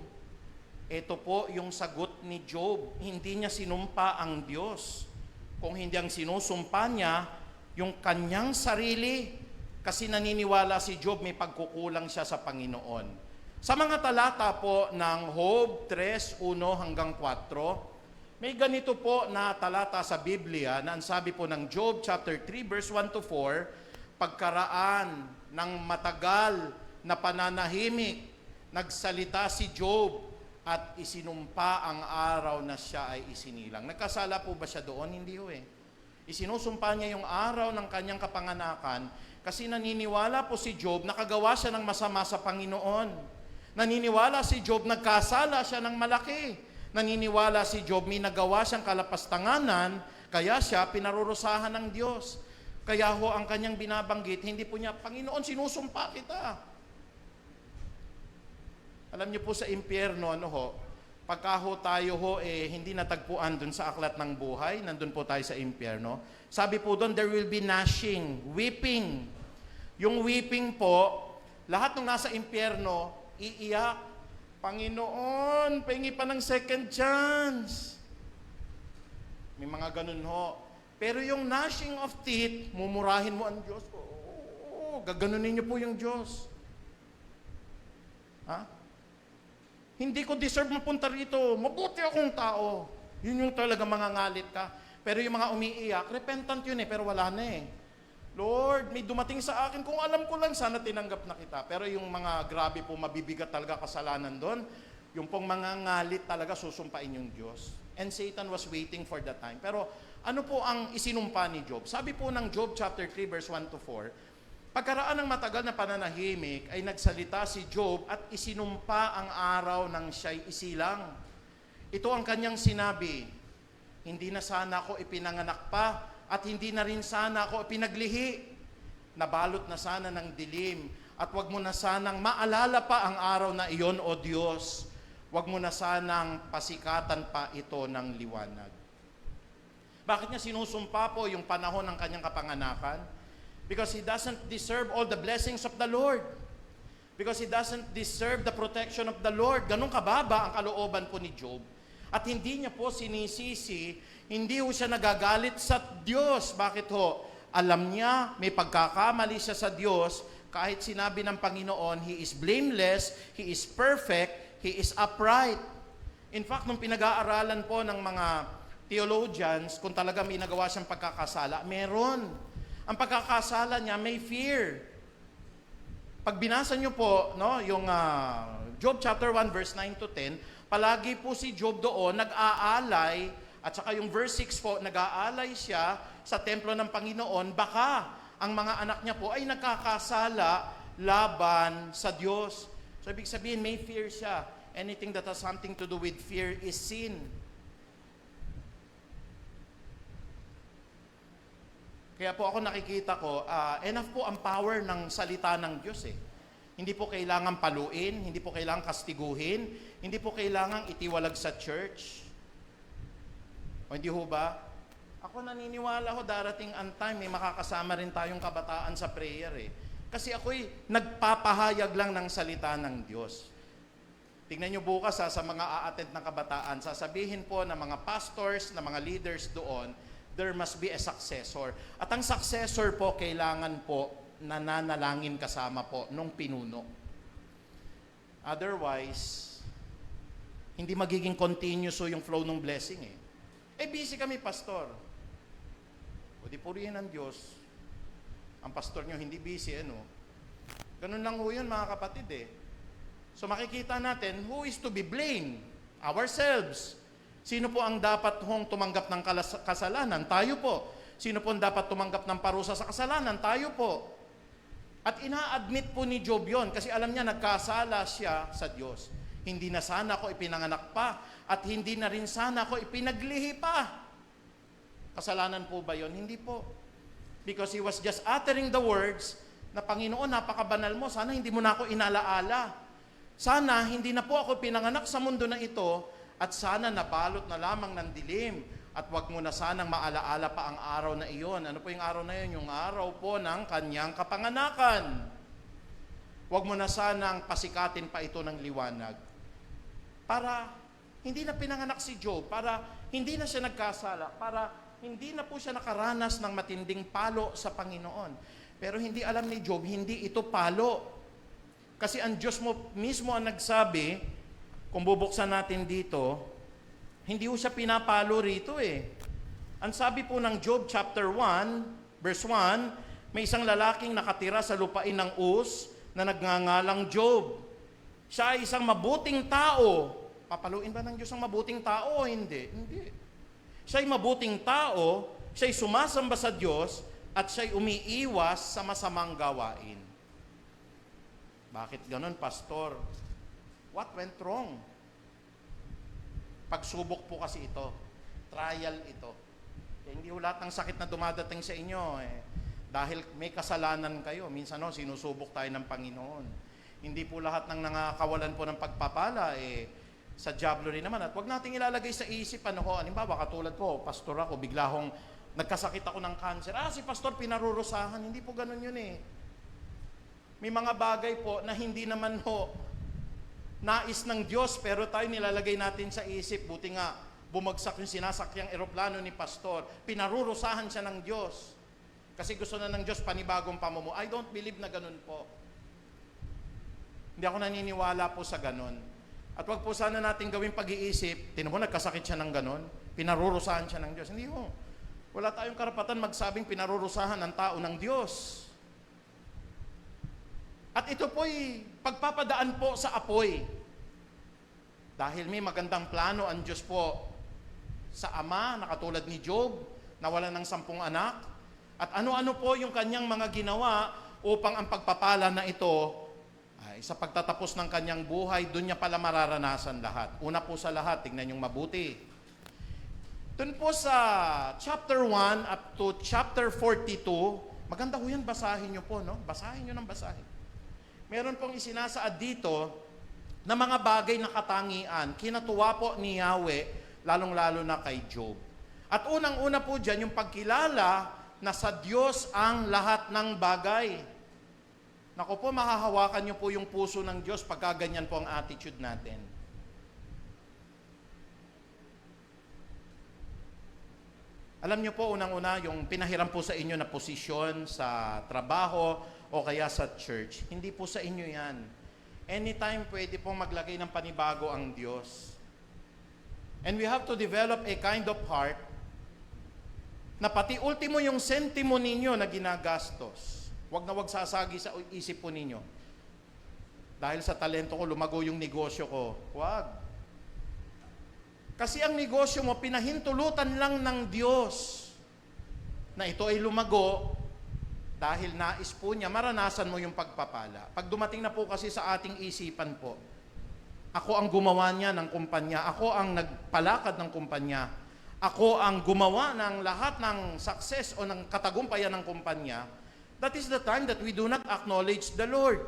Ito po yung sagot ni Job. Hindi niya sinumpa ang Diyos. Kung hindi ang sinusumpa niya, yung kanyang sarili, kasi naniniwala si Job may pagkukulang siya sa Panginoon. Sa mga talata po ng Job 3:1 hanggang 4, may ganito po na talata sa Biblia na ang sabi po ng Job chapter 3 verse 1 to 4, pagkaraan ng matagal na pananahimik, nagsalita si Job at isinumpa ang araw na siya ay isinilang. Nagkasala po ba siya doon? Hindi ho Isinusumpa niya yung araw ng kanyang kapanganakan kasi naniniwala po si Job nakagawa siya ng masama sa Panginoon. Naniniwala si Job nagkasala siya ng malaki. Naniniwala si Job may nagawa siyang kalapastanganan kaya siya pinarurusahan ng Diyos. Kaya ho ang kanyang binabanggit, hindi po niya, Panginoon, sinusumpa kita. Alam niyo po sa impyerno, pagka ho tayo hindi natagpuan dun sa aklat ng buhay, nandun po tayo sa impyerno, sabi po doon, there will be gnashing, weeping. Yung weeping po, lahat ng nasa impyerno, iiyak, Panginoon, pahingi pa ng second chance. May mga ganun ho. Pero yung gnashing of teeth, mumurahin mo ang Diyos. Gaganunin niyo po yung Diyos. Hindi ko deserve mapunta rito. Mabuti akong tao. Yun yung talaga mga ngalit ka. Pero yung mga umiiyak, repentant yun pero wala na Lord, may dumating sa akin. Kung alam ko lang, sana tinanggap na kita. Pero yung mga grabe po, mabibigat talaga kasalanan doon, Yung pong mga ngalit talaga susumpain yung Diyos. And Satan was waiting for the time. Pero ano po ang isinumpa ni Job? Sabi po ng Job chapter 3 verse 1 to 4, pagkaraan ng matagal na pananahimik ay nagsalita si Job at isinumpa ang araw ng siya'y isilang. Ito ang kanyang sinabi, hindi na sana ako ipinanganak pa at hindi na rin sana ako ipinaglihi. Nabalot na sana ng dilim at wag mo na sanang maalala pa ang araw na iyon, O Diyos. Wag mo na sanang pasikatan pa ito ng liwanag. Bakit niya sinusumpa po yung panahon ng kanyang kapanganakan? Because he doesn't deserve all the blessings of the Lord. Because he doesn't deserve the protection of the Lord. Ganun kababa ang kalooban po ni Job. At hindi niya po sinisisi, hindi ho siya nagagalit sa Diyos. Bakit ho? Alam niya, may pagkakamali siya sa Diyos. Kahit sinabi ng Panginoon, He is blameless, He is perfect, He is upright. In fact, nung pinag-aaralan po ng mga theologians, kung talaga may nagawa siyang pagkakasala, meron. Ang pagkakasala niya may fear. Pag binasa niyo po, no, yung Job chapter 1 verse 9 to 10, palagi po si Job doon nag-aalay, at saka yung verse 6 po, nag-aalay siya sa templo ng Panginoon, baka ang mga anak niya po ay nagkakasala laban sa Diyos. So ibig sabihin, may fear siya. Anything that has something to do with fear is sin. Kaya po ako nakikita ko, enough po ang power ng salita ng Diyos eh. Hindi po kailangan paluin, hindi po kailangan kastiguhin, hindi po kailangan itiwalag sa church. O hindi ho ba? Ako naniniwala ho, darating ang time, may makakasama rin tayong kabataan sa prayer eh. Kasi ako'y nagpapahayag lang ng salita ng Diyos. Tingnan nyo bukas sa mga a-attend ng kabataan, sasabihin po ng mga pastors, ng mga leaders doon, there must be a successor. At ang successor po, kailangan po nananalangin kasama po nung pinuno. Otherwise, hindi magiging continuous yung flow ng blessing eh. Busy kami, pastor. O di purihin ng Diyos. Ang pastor nyo hindi busy, ano? Ganun lang ho yun, mga kapatid eh. So makikita natin, who is to be blamed? Ourselves. Sino po ang dapat hong tumanggap ng kasalanan? Tayo po. Sino po ang dapat tumanggap ng parusa sa kasalanan? Tayo po. At ina-admit po ni Job yon kasi alam niya nagkasala siya sa Diyos. Hindi na sana ako ipinanganak pa at hindi na rin sana ako ipinaglihi pa. Kasalanan po ba yon? Hindi po. Because he was just uttering the words na, Panginoon, napakabanal mo, sana hindi mo na ako inalaala. Sana hindi na po ako pinanganak sa mundo na ito at sana nabalot na lamang ng dilim at wag mo na sanang maalaala pa ang araw na iyon. Ano po yung araw na iyon? Yung araw po ng kanyang kapanganakan. Wag mo na sanang pasikatin pa ito ng liwanag. Para hindi na pinanganak si Job, para hindi na siya nagkasala, para hindi na po siya nakaranas ng matinding palo sa Panginoon. Pero hindi alam ni Job, hindi ito palo. Kasi ang Diyos mo mismo ang nagsabi, kung bubuksan natin dito, hindi po siya pinapalo rito eh. Ang sabi po ng Job chapter 1, verse 1, may isang lalaking nakatira sa lupain ng Uz na nagngangalang Job. Siya ay isang mabuting tao. Papaluin ba ng Diyos ang mabuting tao o hindi? Hindi. Siya ay mabuting tao, siya ay sumasamba sa Diyos, at siya ay umiiwas sa masamang gawain. Bakit ganon, pastor? What went wrong? Pagsubok po kasi ito. Trial ito. Kaya hindi lahat ng sakit na dumadating sa inyo dahil may kasalanan kayo. Minsan sinusubok tayo ng Panginoon. Hindi po lahat ng nangakawalan po ng pagpapala sa diablo rin naman. At wag nating ilalagay sa isip, halimbawa katulad ko, pastor ako, bigla akong nagkasakit ako ng cancer. Si pastor pinarurusahan. Hindi po ganun yun eh. May mga bagay po na hindi naman nais ng Diyos, pero tayo nilalagay natin sa isip. Buti nga, bumagsak yung sinasakyang eroplano ni pastor. Pinarurusahan siya ng Diyos. Kasi gusto na ng Diyos panibagong pamumuhay. I don't believe na ganun po. Hindi ako naniniwala po sa ganun. At wag po sana natin gawing pag-iisip, tinan mo, nagkasakit siya ng ganun, pinarurusahan siya ng Diyos. Hindi ho. Wala tayong karapatan magsabing pinarurusahan ng tao ng Diyos. At ito po'y pagpapadaan po sa apoy. Dahil may magandang plano ang Diyos po sa ama na katulad ni Job, nawalan ng 10 anak. At ano-ano po yung kanyang mga ginawa upang ang pagpapala na ito ay sa pagtatapos ng kanyang buhay, doon niya pala mararanasan lahat. Una po sa lahat, tingnan yung mabuti. Doon po sa chapter 1 up to chapter 42, maganda ho yan, basahin nyo po, no? Basahin nyo ng basahin. Meron pong isinasaad dito na mga bagay na katangian, kinatuwa po ni Yahweh, lalong-lalo na kay Job. At unang-una po dyan, yung pagkilala na sa Diyos ang lahat ng bagay. Naku po, mahahawakan nyo po yung puso ng Diyos pagka ganyan po ang attitude natin. Alam nyo po, unang-una, yung pinahiram po sa inyo na posisyon sa trabaho o kaya sa church, hindi po sa inyo yan. Anytime pwede pong maglagay ng panibago ang Diyos. And we have to develop a kind of heart na pati ultimo yung sentimo ninyo na ginagastos. Wag na wag sasagi sa isip po ninyo. Dahil sa talento ko, lumago yung negosyo ko. Wag. Kasi ang negosyo mo, pinahintulutan lang ng Diyos na ito ay lumago dahil nais po niya, maranasan mo yung pagpapala. Pag dumating na po kasi sa ating isipan po, ako ang gumawa niya ng kumpanya, ako ang nagpalakad ng kumpanya, ako ang gumawa ng lahat ng success o ng katagumpayan ng kumpanya, that is the time that we do not acknowledge the Lord.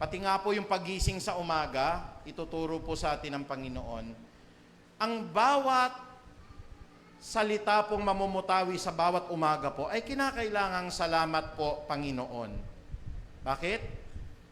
Pati nga po yung pagising sa umaga, ituturo po sa atin ng Panginoon. Ang bawat salita pong mamumutawi sa bawat umaga po ay kinakailangang salamat po, Panginoon. Bakit?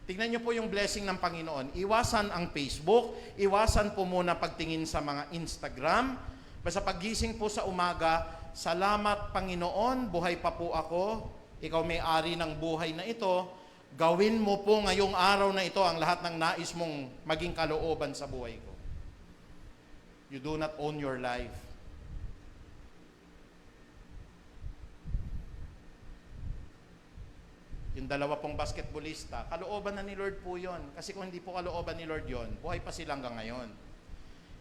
Tingnan niyo po yung blessing ng Panginoon. Iwasan ang Facebook, iwasan po muna pagtingin sa mga Instagram. Basta paggising po sa umaga, salamat Panginoon, buhay pa po ako, ikaw may-ari ng buhay na ito, gawin mo po ngayong araw na ito ang lahat ng nais mong maging kalooban sa buhay ko. You do not own your life. Yung dalawa pong basketballista, kalooban na ni Lord po yon. Kasi kung hindi po kalooban ni Lord yon, buhay pa sila hanggang ngayon.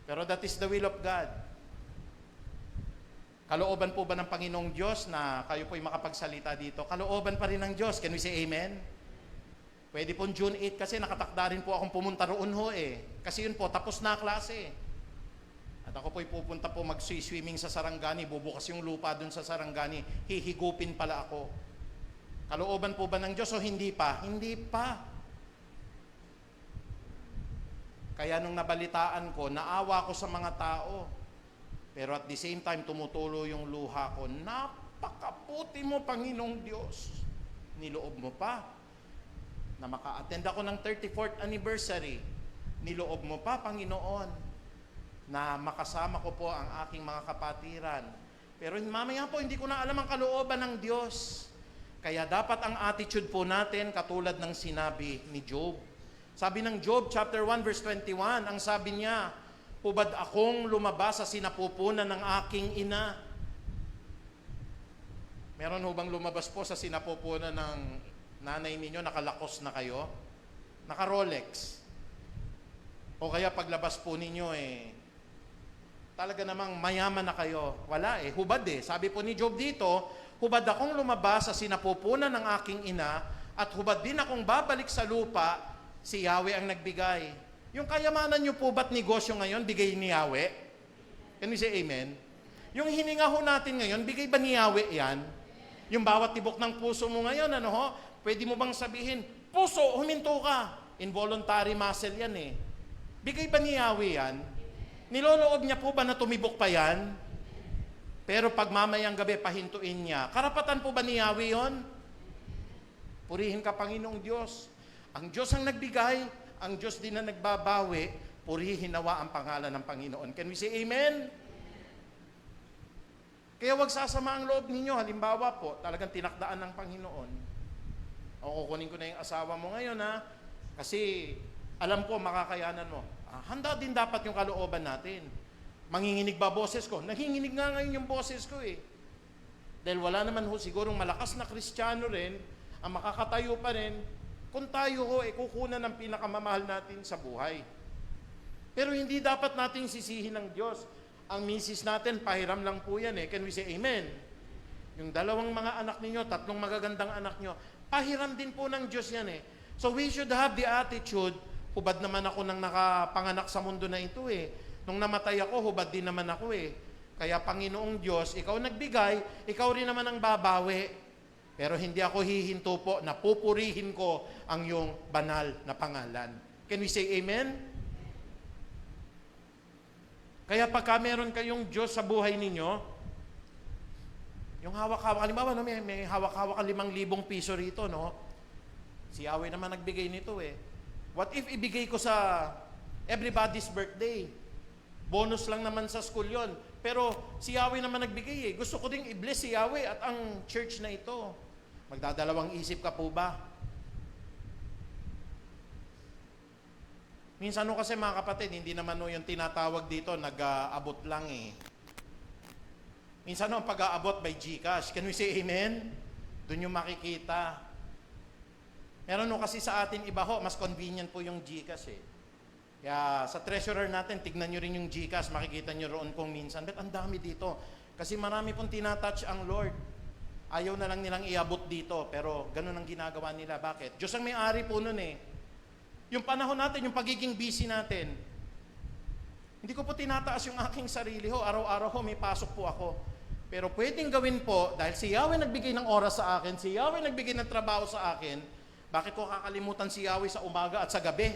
Pero that is the will of God. Kalooban po ba ng Panginoong Diyos na kayo po'y makapagsalita dito? Kalooban pa rin ng Diyos. Can we say amen? Pwede po June 8 kasi nakatakda rin po akong pumunta roon ho eh. Kasi yun po, tapos na klase. At ako po'y pupunta po mag-swimming sa Sarangani, bubukas yung lupa dun sa Sarangani, hihigupin pala ako. Kalooban po ba ng Diyos o hindi pa? Hindi pa. Kaya nung nabalitaan ko, naawa ko sa mga tao. Pero at the same time, tumutulo yung luha ko. Napakabuti mo, Panginoong Diyos. Niloob mo pa na maka-attend ako ng 34th anniversary. Niloob mo pa, Panginoon, na makasama ko po ang aking mga kapatiran. Pero mamaya po, hindi ko na alam ang kalooban ng Diyos. Kaya dapat ang attitude po natin katulad ng sinabi ni Job. Sabi ng Job chapter 1 verse 21, ang sabi niya, hubad akong lumabas sa sinapupunan ng aking ina. Meron hubang lumabas po sa sinapupunan ng nanay ninyo, nakalakos na kayo? Naka-Rolex? O kaya paglabas po ninyo talaga namang mayaman na kayo? Wala hubad Sabi po ni Job dito, hubad akong lumabas sa sinapupunan ng aking ina at hubad din akong babalik sa lupa, si Yahweh ang nagbigay. Yung kayamanan nyo po ba't negosyo ngayon, bigay ni Yahweh? Can we say amen? Yung hininga ho natin ngayon, bigay ba ni Yahweh yan? Yung bawat tibok ng puso mo ngayon, pwede mo bang sabihin, puso, huminto ka. Involuntary muscle yan Bigay ba ni Yahweh yan? Niloloob niya po ba na tumibok pa yan? Pero pag mamayang gabi, pahintuin niya. Karapatan po ba ni Yahweh yun? Purihin ka, Panginoong Diyos. Ang Diyos ang nagbigay, ang Diyos din na nagbabawi, purihin nawa ang pangalan ng Panginoon. Can we say amen? Kaya wag sasama ang loob ninyo. Halimbawa po, talagang tinakdaan ng Panginoon. O kukunin ko na yung asawa mo ngayon kasi alam ko makakayanan mo. Handa din dapat yung kalooban natin. Manginginig ba boses ko? Nanginginig nga ngayon yung boses ko Dahil wala naman sigurong malakas na Kristiyano rin, ang makakatayo pa rin, kung tayo kukunan ng pinakamamahal natin sa buhay. Pero hindi dapat nating sisihin ng Diyos. Ang misis natin, pahiram lang po yan eh. Can we say amen? Yung dalawang mga anak ninyo, 3 magagandang anak nyo, pahiram din po ng Diyos yan eh. So we should have the attitude, hubad naman ako nang nakapanganak sa mundo na ito eh. Nung namatay ako, hubad din naman ako eh. Kaya Panginoong Diyos, ikaw nagbigay, ikaw rin naman ang babawi. Pero hindi ako hihinto po na pupurihin ko ang iyong banal na pangalan. Can we say amen? Kaya pagka meron kayong Diyos sa buhay ninyo, yung hawak-hawak, halimbawa, no, may hawak-hawak ang 5,000 piso rito, no? Si Yahweh naman nagbigay nito eh. What if ibigay ko sa everybody's birthday? Bonus lang naman sa school yon. Pero si Yahweh naman nagbigay eh. Gusto ko ding i-bless si Yahweh at ang church na ito. Magdadalawang isip ka po ba? Minsan no kasi mga kapatid, hindi naman no yung tinatawag dito, nag-aabot lang eh. Minsan no, pag-aabot by GCash. Can we say amen? Doon yung makikita. Meron no kasi sa atin iba ho, mas convenient po yung GCash eh. Kaya sa treasurer natin, tignan nyo rin yung GCash, makikita nyo roon kung minsan. But ang dami dito. Kasi marami pong tinatouch ang Lord. Ayaw na lang nilang iabot dito, pero ganun ang ginagawa nila. Bakit? Diyos ang may-ari po nun eh. Yung panahon natin, yung pagiging busy natin, hindi ko po tinataas yung aking sarili ho. Araw-araw ho, may pasok po ako. Pero pwedeng gawin po, dahil si Yahweh nagbigay ng oras sa akin, si Yahweh nagbigay ng trabaho sa akin, bakit ko kakalimutan si Yahweh sa umaga at sa gabi?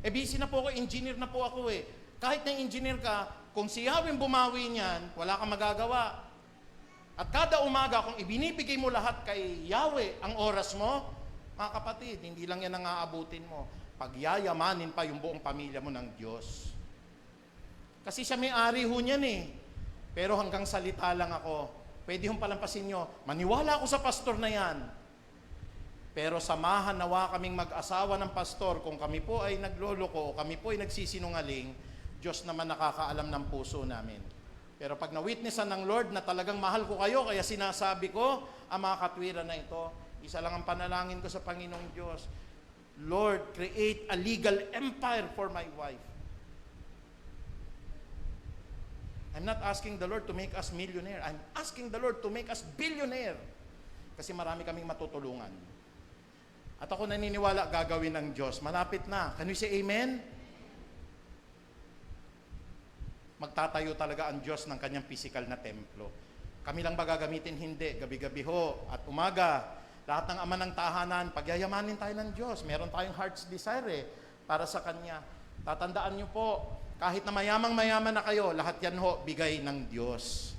Busy na po ako, engineer na po ako eh. Kahit na engineer ka, kung si Yahweh bumawi niyan, wala kang magagawa. At kada umaga, kung ibinibigay mo lahat kay Yahweh ang oras mo, mga kapatid, hindi lang yan ang aabutin mo. Pagyayamanin pa yung buong pamilya mo ng Diyos. Kasi siya may-ari ho niyan eh. Pero hanggang salita lang ako. Pwede hong palampasin nyo. Maniwala ako sa pastor na yan. Pero samahan nawa kaming mag-asawa ng pastor. Kung kami po ay nagloloko o kami po ay nagsisinungaling, Diyos naman nakakaalam ng puso namin. Pero pag na-witnessan ng Lord na talagang mahal ko kayo, kaya sinasabi ko ang mga katwiran na ito, isa lang ang panalangin ko sa Panginoong Diyos. Lord, create a legal empire for my wife. I'm not asking the Lord to make us millionaire. I'm asking the Lord to make us billionaire. Kasi marami kaming matutulungan. At ako naniniwala gagawin ng Diyos. Malapit na. Can we say amen? Magtatayo talaga ang Diyos ng kanyang physical na templo. Kami lang ba gagamitin? Hindi. Gabi-gabi ho at umaga. Lahat ng ama ng tahanan, pagyayamanin tayo ng Diyos. Meron tayong heart's desire para sa Kanya. Tatandaan niyo po, kahit na mayamang-mayaman na kayo, lahat yan ho, bigay ng Diyos.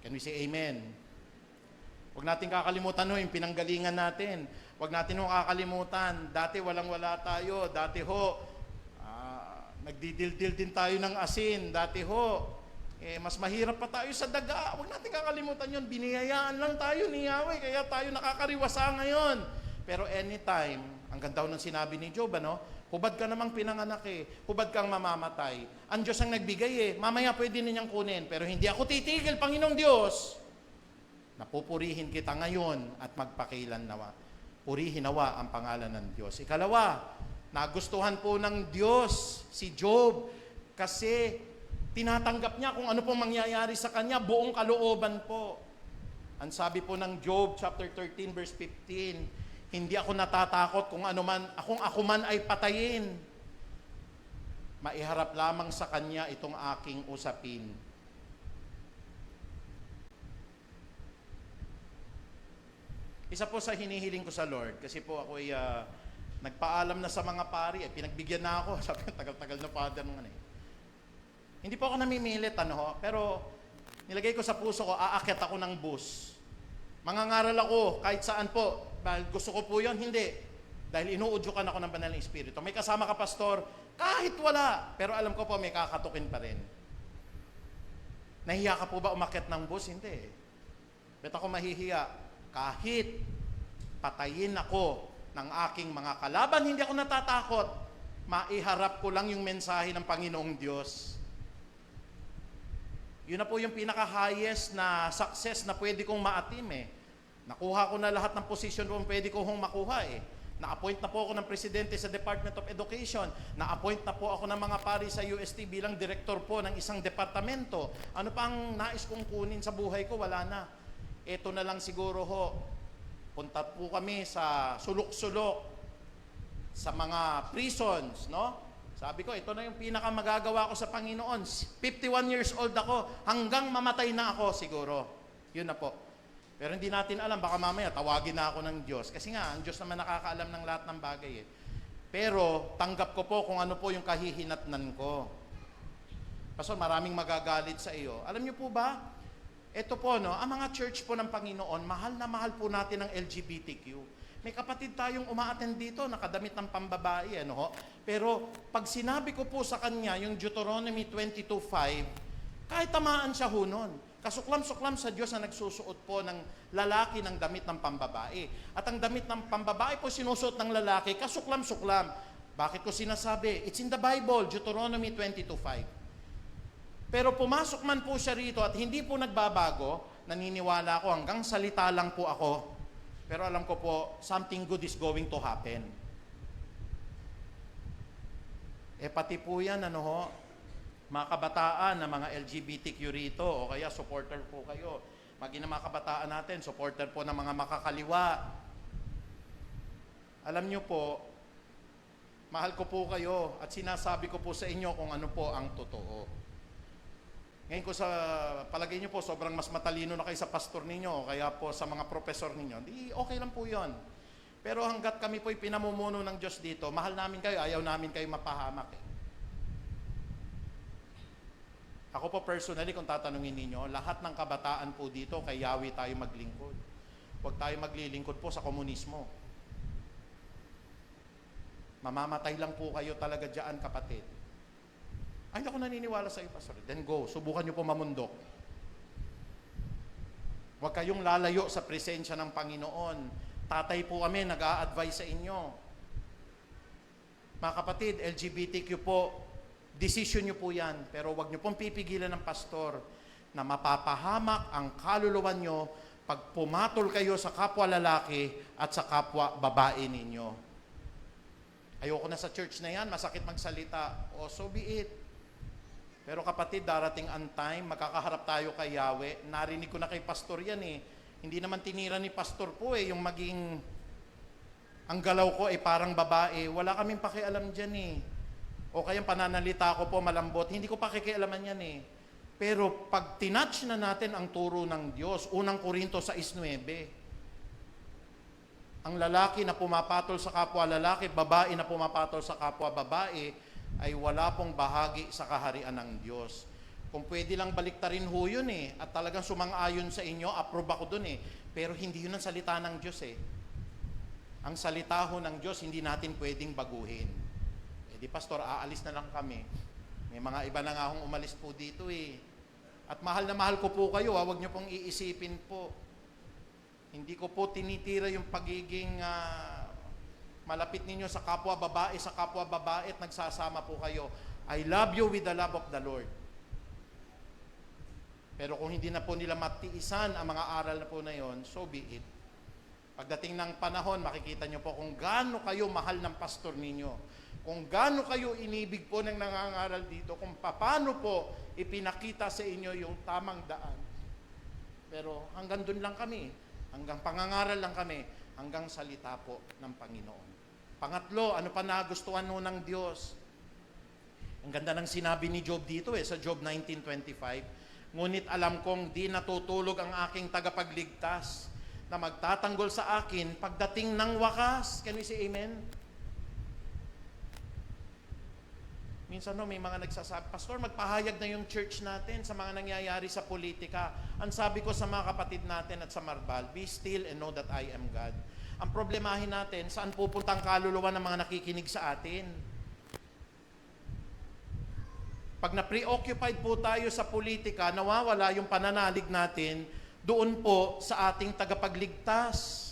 Can we say amen? Huwag natin kakalimutan ho, yung pinanggalingan natin. Huwag natin ho kakalimutan. Dati walang-wala tayo. Dati ho, nagdidildil din tayo ng asin. Dati ho, mas mahirap pa tayo sa daga. Huwag natin kakalimutan yun. Biniyayaan lang tayo ni Yahweh, kaya tayo nakakariwasa ngayon. Pero anytime, ang ganda ng sinabi ni Job, ano? Hubad ka namang pinanganak eh. Hubad kang mamamatay. Ang Diyos ang nagbigay eh. Mamaya pwede ninyang kunin. Pero hindi ako titigil, Panginoong Diyos. Napupurihin kita ngayon at magpakilan nawa. Purihin nawa ang pangalan ng Diyos. Ikalawa, nagustuhan po ng Diyos si Job kasi tinatanggap niya kung ano pong mangyayari sa kanya, buong kalooban po. Ang sabi po ng Job chapter 13 verse 15, hindi ako natatakot kung ako man ay patayin. Maiharap lamang sa kanya itong aking usapin. Isa po sa hinihiling ko sa Lord, kasi po ako ay nagpaalam na sa mga pari, pinagbigyan na ako, sabi tagal-tagal na father ng ano eh. Hindi po ako namimilit, pero nilagay ko sa puso ko, aakyat ako ng bus. Mangangaral ako kahit saan po. Dahil gusto ko po yun, hindi. Dahil inuudyukan ako ng banal na Espiritu. May kasama ka, pastor, kahit wala. Pero alam ko po, may kakatukin pa rin. Nahiya ka po ba umakyat ng bus? Hindi. Bet ako mahihiya. Kahit patayin ako ng aking mga kalaban, hindi ako natatakot. Maiharap ko lang yung mensahe ng Panginoong Diyos. Yun na po yung pinaka-highest na success na pwede kong maatim eh. Nakuha ko na lahat ng posisyon kung pwede ko hong makuha eh. Na-appoint na po ako ng presidente sa Department of Education. Na-appoint na po ako ng mga pari sa UST bilang direktor po ng isang departamento. Ano pa ang nais kong kunin sa buhay ko? Wala na. Ito na lang siguro ho. Punta po kami sa sulok-sulok, sa mga prisons, no? Sabi ko, ito na yung pinakamagagawa ko sa Panginoon. 51 years old ako, hanggang mamatay na ako siguro. Yun na po. Pero hindi natin alam, baka mamaya tawagin na ako ng Diyos. Kasi nga, ang Diyos naman nakakaalam ng lahat ng bagay eh. Pero tanggap ko po kung ano po yung kahihinatnan ko. Pastor, maraming magagalit sa iyo. Alam niyo po ba, ito po, no, ang mga church po ng Panginoon, mahal na mahal po natin ang LGBTQ. May kapatid tayong umaattend dito, nakadamit ng pambabae, ano ho? Pero pag sinabi ko po sa kanya, yung Deuteronomy 22:5, kahit tamaan siya ho nun. Kasuklam-suklam sa Diyos na nagsusuot po ng lalaki ng damit ng pambabae. At ang damit ng pambabae po sinusuot ng lalaki, kasuklam-suklam. Bakit ko sinasabi? It's in the Bible, Deuteronomy 22:5. Pero pumasok man po siya rito at hindi po nagbabago, naniniwala ko hanggang salita lang po ako. Pero alam ko po, something good is going to happen. Pati po yan, ano ho, mga kabataan na mga LGBTQ rito o kaya supporter po kayo. Maging na mga kabataan natin, supporter po ng mga makakaliwa. Alam nyo po, mahal ko po kayo at sinasabi ko po sa inyo kung ano po ang totoo. Ngayon ko sa palagay nyo po, sobrang mas matalino na kayo sa pastor ninyo o kaya po sa mga professor ninyo. Di okay lang po yon. Pero hanggat kami po'y pinamumuno ng Diyos dito, mahal namin kayo, ayaw namin kayo mapahamak eh. Ako po personally, kung tatanungin ninyo, lahat ng kabataan po dito, kay Yahweh tayo maglingkod. Huwag tayo maglilingkod po sa komunismo. Mamamatay lang po kayo talaga dyan, kapatid. Ay, hindi ako naniniwala sa iyo, Pastor. Then go, subukan nyo po mamundok. Huwag kayong lalayo sa presensya ng Panginoon. Tatay po kami, nag-a-advise sa inyo. Mga kapatid, LGBTQ po, decision nyo po yan, pero wag nyo pong pipigilan ng pastor na mapapahamak ang kaluluwa nyo pag pumatol kayo sa kapwa lalaki at sa kapwa babae ninyo. Ayoko na sa church na yan, masakit magsalita. O so be it. Pero kapatid, darating ang time, magkakaharap tayo kay Yahweh. Narinig ko na kay pastor yan eh. Hindi naman tinira ni pastor po eh, yung maging, ang galaw ko eh parang babae. Wala kaming pakialam dyan eh. O kaya pananalita ko po malambot, hindi ko pakikialaman yan eh. Pero pag tinouch na natin ang turo ng Diyos, unang Korinto 6:9, ang lalaki na pumapatol sa kapwa lalaki, babae na pumapatol sa kapwa babae, ay wala pong bahagi sa kaharian ng Diyos. Kung pwede lang baliktarin ho yun eh, at talagang sumang-ayon sa inyo, approve ako dun eh. Pero hindi yun ang salita ng Diyos eh. Ang salita ho ng Diyos, hindi natin pwedeng baguhin. Di pastor, aalis na lang kami. May mga iba na nga akong umalis po dito eh. At mahal na mahal ko po kayo, huwag nyo pong iisipin po. Hindi ko po tinitira yung pagiging malapit ninyo sa kapwa babae at nagsasama po kayo. I love you with the love of the Lord. Pero kung hindi na po nila matiisan ang mga aral na po na yon, so be it. Pagdating ng panahon, makikita nyo po kung gaano kayo mahal ng pastor ninyo. Kung gaano kayo inibig po ng nangangaral dito, kung paano po ipinakita sa inyo yung tamang daan. Pero hanggang dun lang kami, hanggang pangangaral lang kami, hanggang salita po ng Panginoon. Pangatlo, ano pa nagustuhan nun ng Diyos? Ang ganda ng sinabi ni Job dito sa Job 19:25, ngunit alam kong di natutulog ang aking tagapagligtas na magtatanggol sa akin pagdating ng wakas. Can we say amen? Minsan may mga nagsasabi, Pastor, magpahayag na yung church natin sa mga nangyayari sa politika. Ang sabi ko sa mga kapatid natin at sa Marbal, be still and know that I am God. Ang problemahin natin, saan pupunta ang kaluluwa ng mga nakikinig sa atin? Pag na-preoccupied po tayo sa politika, nawawala yung pananalig natin doon po sa ating tagapagligtas.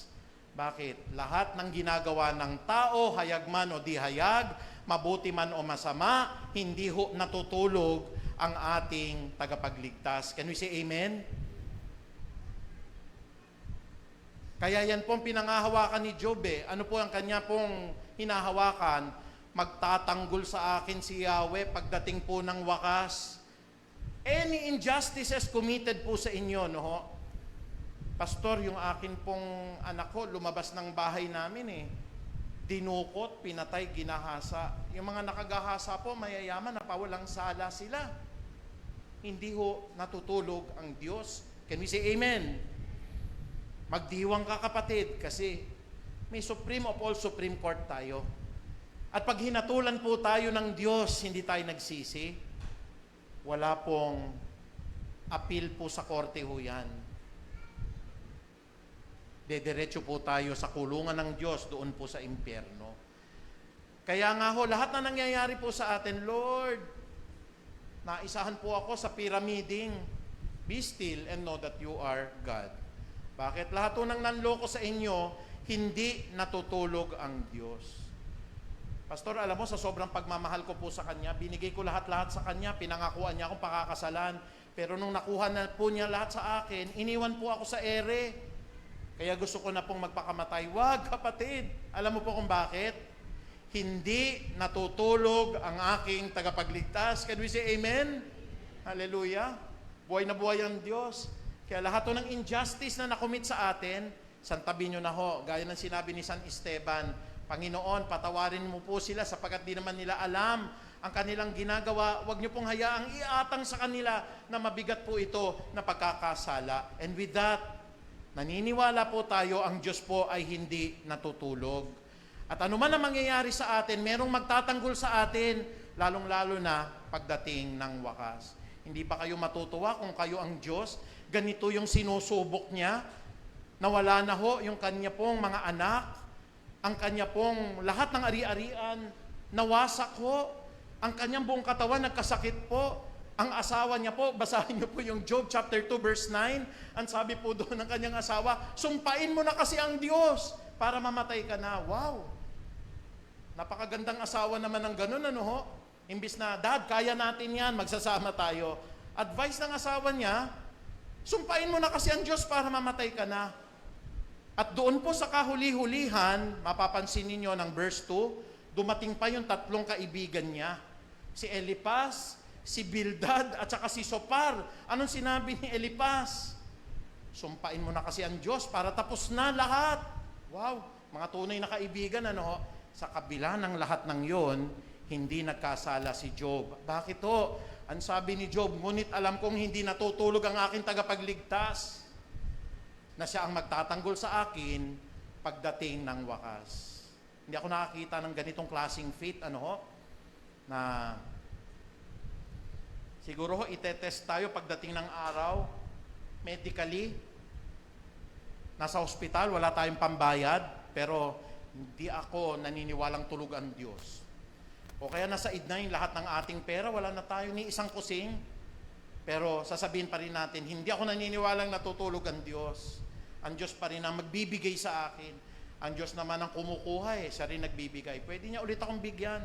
Bakit? Lahat ng ginagawa ng tao, hayag man o di hayag, mabuti man o masama, hindi ho natutulog ang ating tagapagligtas. Can we say amen? Kaya yan pong pinangahawakan ni Job eh. Ano po ang kanya pong hinahawakan? Magtatanggol sa akin si Yahweh pagdating po ng wakas. Any injustices committed po sa inyo, no ho? Pastor, yung akin pong anak ko, lumabas ng bahay namin eh. Dinukot, pinatay, ginahasa. Yung mga nakagahasa po, mayayaman, napawalang sala sila. Hindi ho natutulog ang Diyos. Can we say amen? Magdiwang ka kapatid, kasi may Supreme of all Supreme Court tayo. At pag hinatulan po tayo ng Diyos, hindi tayo nagsisi, wala pong appeal po sa korte ho yan. Dediretso po tayo sa kulungan ng Diyos, doon po sa impyerno. Kaya nga ho, lahat na nangyayari po sa atin, Lord, naisahan po ako sa pyramiding, be still and know that you are God. Bakit? Lahat po nang nanloko sa inyo, hindi natutulog ang Diyos. Pastor, alam mo, sa sobrang pagmamahal ko po sa Kanya, binigay ko lahat-lahat sa Kanya, pinangakuan niya akong pakakasalan, pero nung nakuha na po niya lahat sa akin, iniwan po ako sa ere. Kaya gusto ko na pong magpakamatay. Wag, kapatid. Alam mo po kung bakit? Hindi natutulog ang aking tagapagligtas. Can we say amen? Hallelujah. Buhay na buhay ang Diyos. Kaya lahat ng injustice na nakomit sa atin, santabi nyo na ho. Gaya ng sinabi ni San Esteban, Panginoon, patawarin mo po sila sapagkat di naman nila alam ang kanilang ginagawa. Huwag nyo pong hayaang iatang sa kanila na mabigat po ito na pagkakasala. And with that, naniniwala po tayo, ang Diyos po ay hindi natutulog. At ano man ang mangyayari sa atin, merong magtatanggol sa atin, lalong-lalo na pagdating ng wakas. Hindi pa kayo matutuwa kung kayo ang Diyos? Ganito yung sinusubok niya, nawala na ho yung kanya pong mga anak, ang kanya pong lahat ng ari-arian, nawasak ho, ang kanyang buong katawan nagkasakit po, ang asawa niya po, basahin niyo po yung Job chapter 2 verse 9. Ang sabi po doon ng kanyang asawa, sumpain mo na kasi ang Diyos para mamatay ka na. Wow! Napakagandang asawa naman ng ganun, ano ho? Imbis na, Dad, kaya natin yan, magsasama tayo. Advice ng asawa niya, sumpain mo na kasi ang Diyos para mamatay ka na. At doon po sa kahuli-hulihan, mapapansin ninyo ng verse 2, dumating pa yung tatlong kaibigan niya. Si Eliphaz, si Bildad at saka si Sopar. Anong sinabi ni Eliphaz? Sumpain mo na kasi ang Diyos para tapos na lahat. Wow, mga tunay na kaibigan, ano? Sa kabila ng lahat ng yon, hindi nagkasala si Job. Bakit to? Ang sabi ni Job, ngunit alam kong hindi natutulog ang aking tagapagligtas, na siya ang magtatanggol sa akin pagdating ng wakas. Hindi ako nakakita ng ganitong klaseng faith, ano ho? Na siguro ho, itetest tayo pagdating ng araw, medically, nasa ospital, wala tayong pambayad, pero hindi ako naniniwalang tulog ang Diyos. O kaya nasa idnain lahat ng ating pera, wala na tayo ni isang kusing, pero sasabihin pa rin natin, hindi ako naniniwalang natutulog ang Diyos. Ang Diyos pa rin ang magbibigay sa akin. Ang Diyos naman ang kumukuha siya rin nagbibigay. Pwede niya ulit akong bigyan.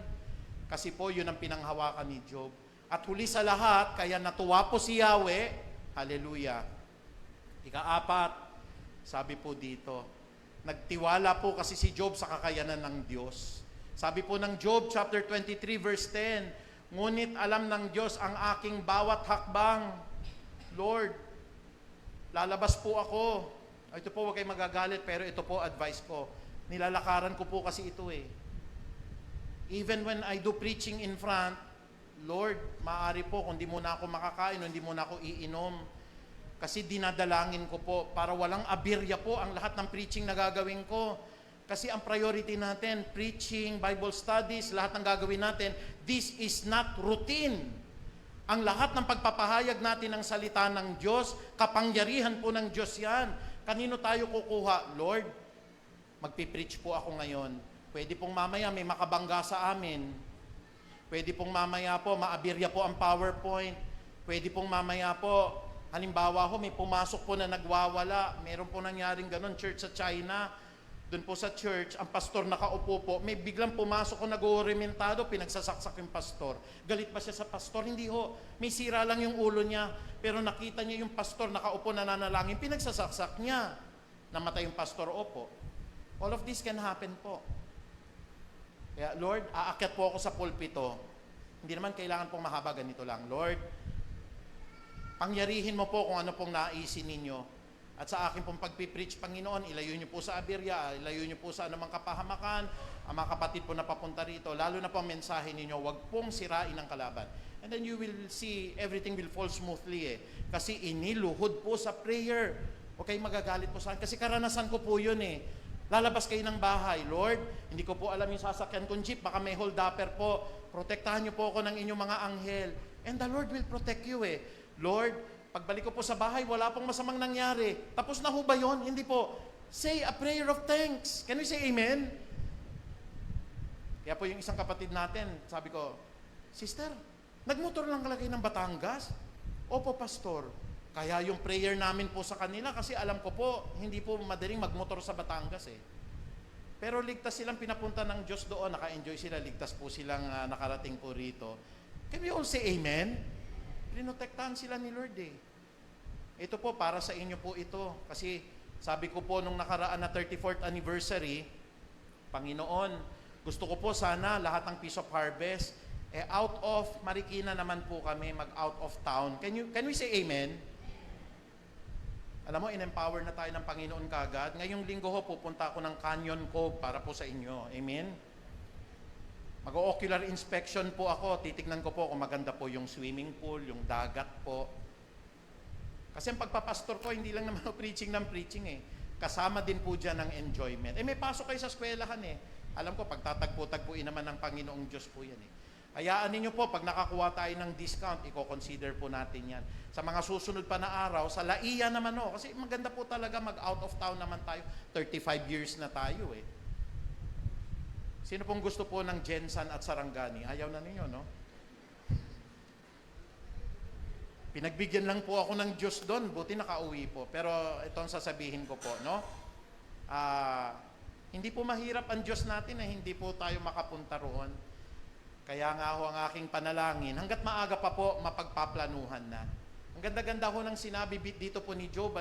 Kasi po, yun ang pinanghawakan ni Job. At huli sa lahat, kaya natuwa po si Yahweh, hallelujah. Ika-apat, sabi po dito, nagtiwala po kasi si Job sa kakayanan ng Diyos. Sabi po ng Job chapter 23 verse 10, ngunit alam ng Diyos ang aking bawat hakbang. Lord, lalabas po ako. Ito po, huwag kayong magagalit, pero ito po advice ko. Nilalakaran ko po kasi ito eh. Even when I do preaching in front, Lord, maaari po kung di mo na ako makakain o hindi mo na ako iinom. Kasi dinadalangin ko po para walang abirya po ang lahat ng preaching na gagawin ko. Kasi ang priority natin, preaching, Bible studies, lahat ng gagawin natin, this is not routine. Ang lahat ng pagpapahayag natin ng salita ng Diyos, kapangyarihan po ng Diyos yan. Kanino tayo kukuha? Lord, magpipreach po ako ngayon. Pwede pong mamaya may makabangga sa amin. Pwede pong mamaya po, maabirya po ang PowerPoint. Pwede pong mamaya po, halimbawa ho, may pumasok po na nagwawala. Meron po nangyaring ganun, church sa China. Doon po sa church, ang pastor nakaupo po, may biglang pumasok ko nag-orimentado, pinagsasaksak yung pastor. Galit ba siya sa pastor? Hindi ho. May sira lang yung ulo niya. Pero nakita niya yung pastor nakaupo nananalangin, pinagsasaksak niya. namatay yung pastor, opo. All of this can happen po. Kaya, Lord, aakyat po ako sa pulpito. Hindi naman kailangan pong mahaba, ganito lang. Lord, pangyarihin mo po kung ano pong naisin ninyo. At sa akin pong pagpipreach, Panginoon, ilayo niyo po sa Abirya, ilayo niyo po sa anumang kapahamakan, ang mga kapatid po na papunta rito, lalo na po ang mensahe ninyo, wag pong sirain ang kalaban. And then you will see, everything will fall smoothly Kasi iniluhod po sa prayer. Okay, magagalit po sa akin. Kasi karanasan ko po yun Lalabas kayo ng bahay, Lord, hindi ko po alam yung sasakyan kong jeep, baka may hold-upper po. Protektahan niyo po ako ng inyong mga anghel. And the Lord will protect you Lord, pagbalik ko po sa bahay, wala pong masamang nangyari. Tapos na ho ba yun? Hindi po. Say a prayer of thanks. Can we say amen? Kaya po yung isang kapatid natin, sabi ko, Sister, nagmotor lang kalagay ng Batangas? Opo, Pastor. Kaya yung prayer namin po sa kanila, kasi alam ko po, hindi po madaling magmotor sa Batangas Pero ligtas silang pinapunta ng Diyos doon, naka-enjoy sila, ligtas po silang nakarating po rito. Can we all say amen? Prinotektahan sila ni Lord Ito po, para sa inyo po ito. Kasi sabi ko po nung nakaraan na 34th anniversary, Panginoon, gusto ko po sana lahat ng Piece of Harvest, out of Marikina naman po kami, mag-out of town. Can we say amen? Alam mo, in-empower na tayo ng Panginoon kagad. Ngayong linggo pupunta ako ng Canyon Cove para po sa inyo. Amen? Mag-ocular inspection po ako. Titignan ko po kung maganda po yung swimming pool, yung dagat po. Kasi ang pagpapastor ko, hindi lang naman preaching ng preaching Kasama din po dyan ng enjoyment. May pasok kayo sa eskwelahan Alam ko, pagtatagpo-tagpuin naman ng Panginoong Diyos po yan Hayaan ninyo po, pag nakakuha tayo ng discount, i-consider po natin yan. Sa mga susunod pa na araw, sa Laia naman kasi maganda po talaga mag-out of town naman tayo. 35 years na tayo Sino pong gusto po ng Jensan at Sarangani? Ayaw na ninyo, no? Pinagbigyan lang po ako ng Diyos doon, buti nakauwi po. Pero ito ang sasabihin ko po, no? Hindi po mahirap ang Diyos natin hindi po tayo makapunta roon. Kaya nga ho ang aking panalangin, hanggat maaga pa po, mapagpaplanuhan na. Ang ganda-ganda ho ng sinabi dito po ni Job,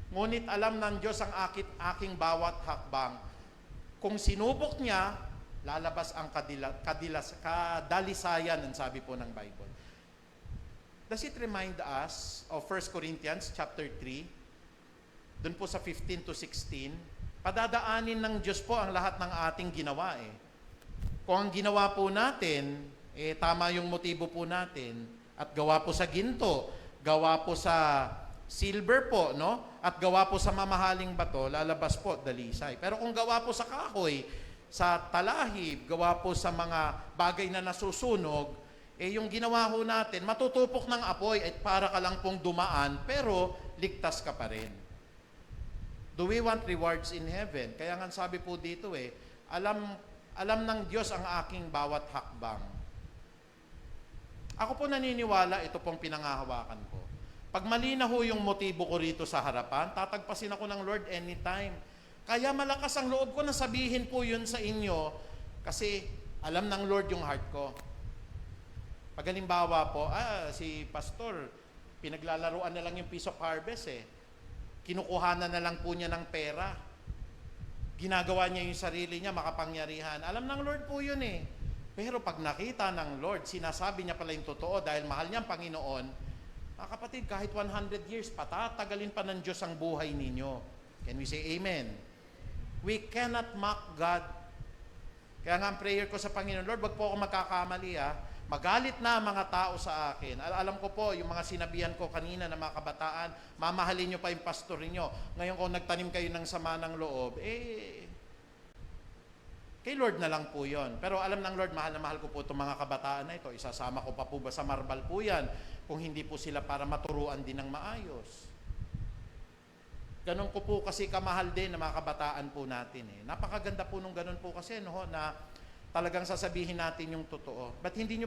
ngunit alam ng Diyos ang aking bawat hakbang. Kung sinubok niya, lalabas ang kadalisayan, ang sabi po ng Bible. Does it remind us of 1 Corinthians chapter 3? Doon po sa 15 to 16, padadaanin ng Diyos po ang lahat ng ating ginawa Kung ang ginawa po natin, tama yung motibo po natin, at gawa po sa ginto, gawa po sa silver po, no? At gawa po sa mamahaling bato, lalabas po dalisay. Pero kung gawa po sa kahoy, sa talahib, gawa po sa mga bagay na nasusunog, yung ginawa ho natin, matutupok ng apoy at para ka lang pong dumaan, pero ligtas ka pa rin. Do we want rewards in heaven? Kaya nga sabi po dito alam ng Diyos ang aking bawat hakbang. Ako po naniniwala, ito pong pinangahawakan ko. Pag mali na ho yung motibo ko rito sa harapan, tatagpasin ako ng Lord anytime. Kaya malakas ang loob ko na sabihin po yun sa inyo kasi alam ng Lord yung heart ko. Pag halimbawa po, si Pastor, pinaglalaruan na lang yung Piece of Harvest Kinukuhanan na lang po niya ng pera. Ginagawa niya yung sarili niya, makapangyarihan. Alam ng Lord po yun Pero pag nakita ng Lord, sinasabi niya pala yung totoo dahil mahal niya ang Panginoon, mga kapatid, kahit 100 years, patatagalin pa ng Diyos ang buhay ninyo. Can we say amen? We cannot mock God. Kaya nga ang prayer ko sa Panginoon, Lord, wag po ako magkakamali Magalit na mga tao sa akin. Alam ko po, yung mga sinabihan ko kanina ng mga kabataan, mamahalin nyo pa yung pastor niyo. Ngayon kung nagtanim kayo ng sama ng loob, kay Lord na lang po yon. Pero alam ng Lord, mahal na mahal ko po itong mga kabataan na ito. Isasama ko pa po ba sa marbal po yan, kung hindi po sila para maturuan din ng maayos. Ganon ko po kasi kamahal din ng mga kabataan po natin Napakaganda po nung ganon po kasi na talagang sasabihin natin yung totoo. But hindi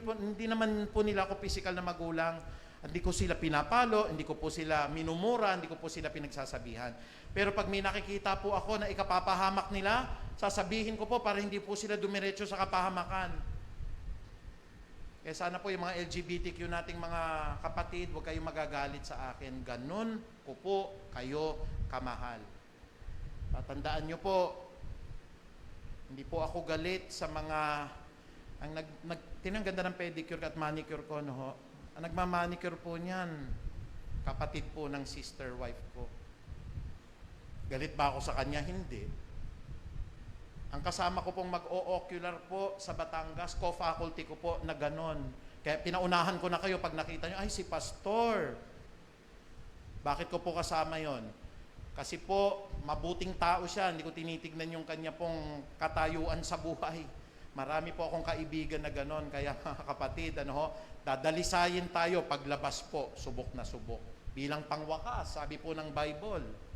naman po nila ako physical na magulang. Hindi ko sila pinapalo, hindi ko po sila minumura, hindi ko po sila pinagsasabihan. Pero pag may nakikita po ako na ikapapahamak nila, sasabihin ko po para hindi po sila dumiretso sa kapahamakan. Kaya sana po yung mga LGBTQ nating mga kapatid, huwag kayong magagalit sa akin. Ganon ko po kayo kamahal. Tatandaan nyo po, hindi po ako galit sa mga tinangganda ng pedicure at manicure ko, no ho. Ang nagmamanicure po niyan, kapatid po ng sister wife ko. Galit ba ako sa kanya? Hindi. Ang kasama ko pong mag-o-ocular po sa Batangas, co-faculty ko po na ganon. Kaya pinaunahan ko na kayo pag nakita nyo, ay si pastor. Bakit ko po kasama yon? Kasi po, mabuting tao siya. Hindi ko tinitignan yung kanya pong katayuan sa buhay. Marami po akong kaibigan na ganon. Kaya mga kapatid, dadalisayin tayo paglabas po, subok na subok. Bilang pangwakas, sabi po ng Bible.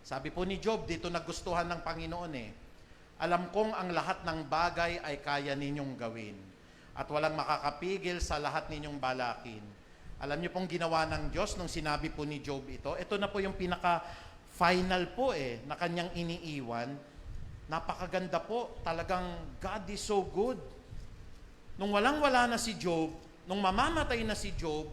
Sabi po ni Job, dito nagustuhan ng Panginoon alam kong ang lahat ng bagay ay kaya ninyong gawin at walang makakapigil sa lahat ninyong balakin. Alam niyo pong ginawa ng Diyos nung sinabi po ni Job ito. Ito na po yung pinaka-final po na kanyang iniiwan. Napakaganda po. Talagang God is so good. Nung walang-wala na si Job, nung mamamatay na si Job,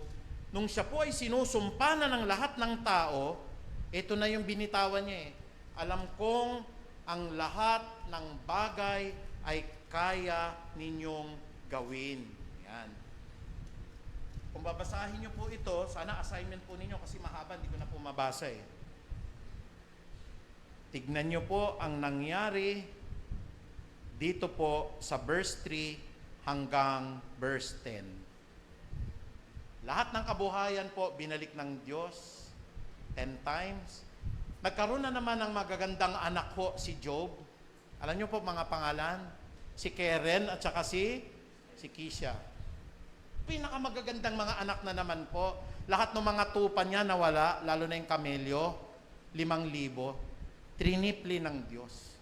nung siya po ay sinusumpa na ng lahat ng tao, ito na yung binitawan niya Alam kong ang lahat ng bagay ay kaya ninyong gawin. Yan. Kung babasahin niyo po ito, sana assignment po ninyo kasi mahaba, hindi ko na po mabasa Tignan niyo po ang nangyari dito po sa verse 3 hanggang verse 10. Lahat ng kabuhayan po binalik ng Diyos 10 times. Nagkaroon na naman ng magagandang anak po si Job. Alam niyo po mga pangalan? Si Karen at saka si Kisha. Pinakamagagandang mga anak na naman po. Lahat ng mga tupa niya nawala, lalo na yung kamelyo, 5,000. Trinipli ng Diyos.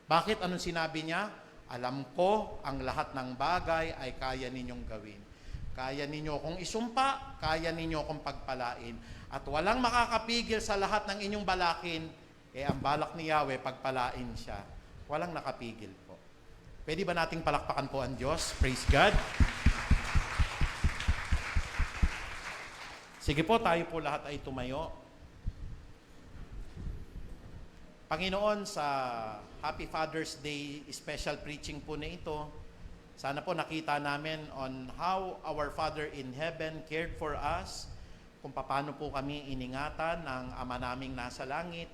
Bakit? Anong sinabi niya? Alam ko ang lahat ng bagay ay kaya ninyong gawin. Kaya ninyo kong isumpa, kaya ninyo kong pagpalain. At walang makakapigil sa lahat ng inyong balakin, ang balak ni Yahweh, pagpalain siya. Walang nakapigil po. Pwede ba nating palakpakan po ang Diyos? Praise God. Sige po, tayo po lahat ay tumayo. Panginoon, sa Happy Father's Day special preaching po na ito, sana po nakita namin on how our Father in Heaven cared for us, kung paano po kami iningatan ng Ama naming nasa langit.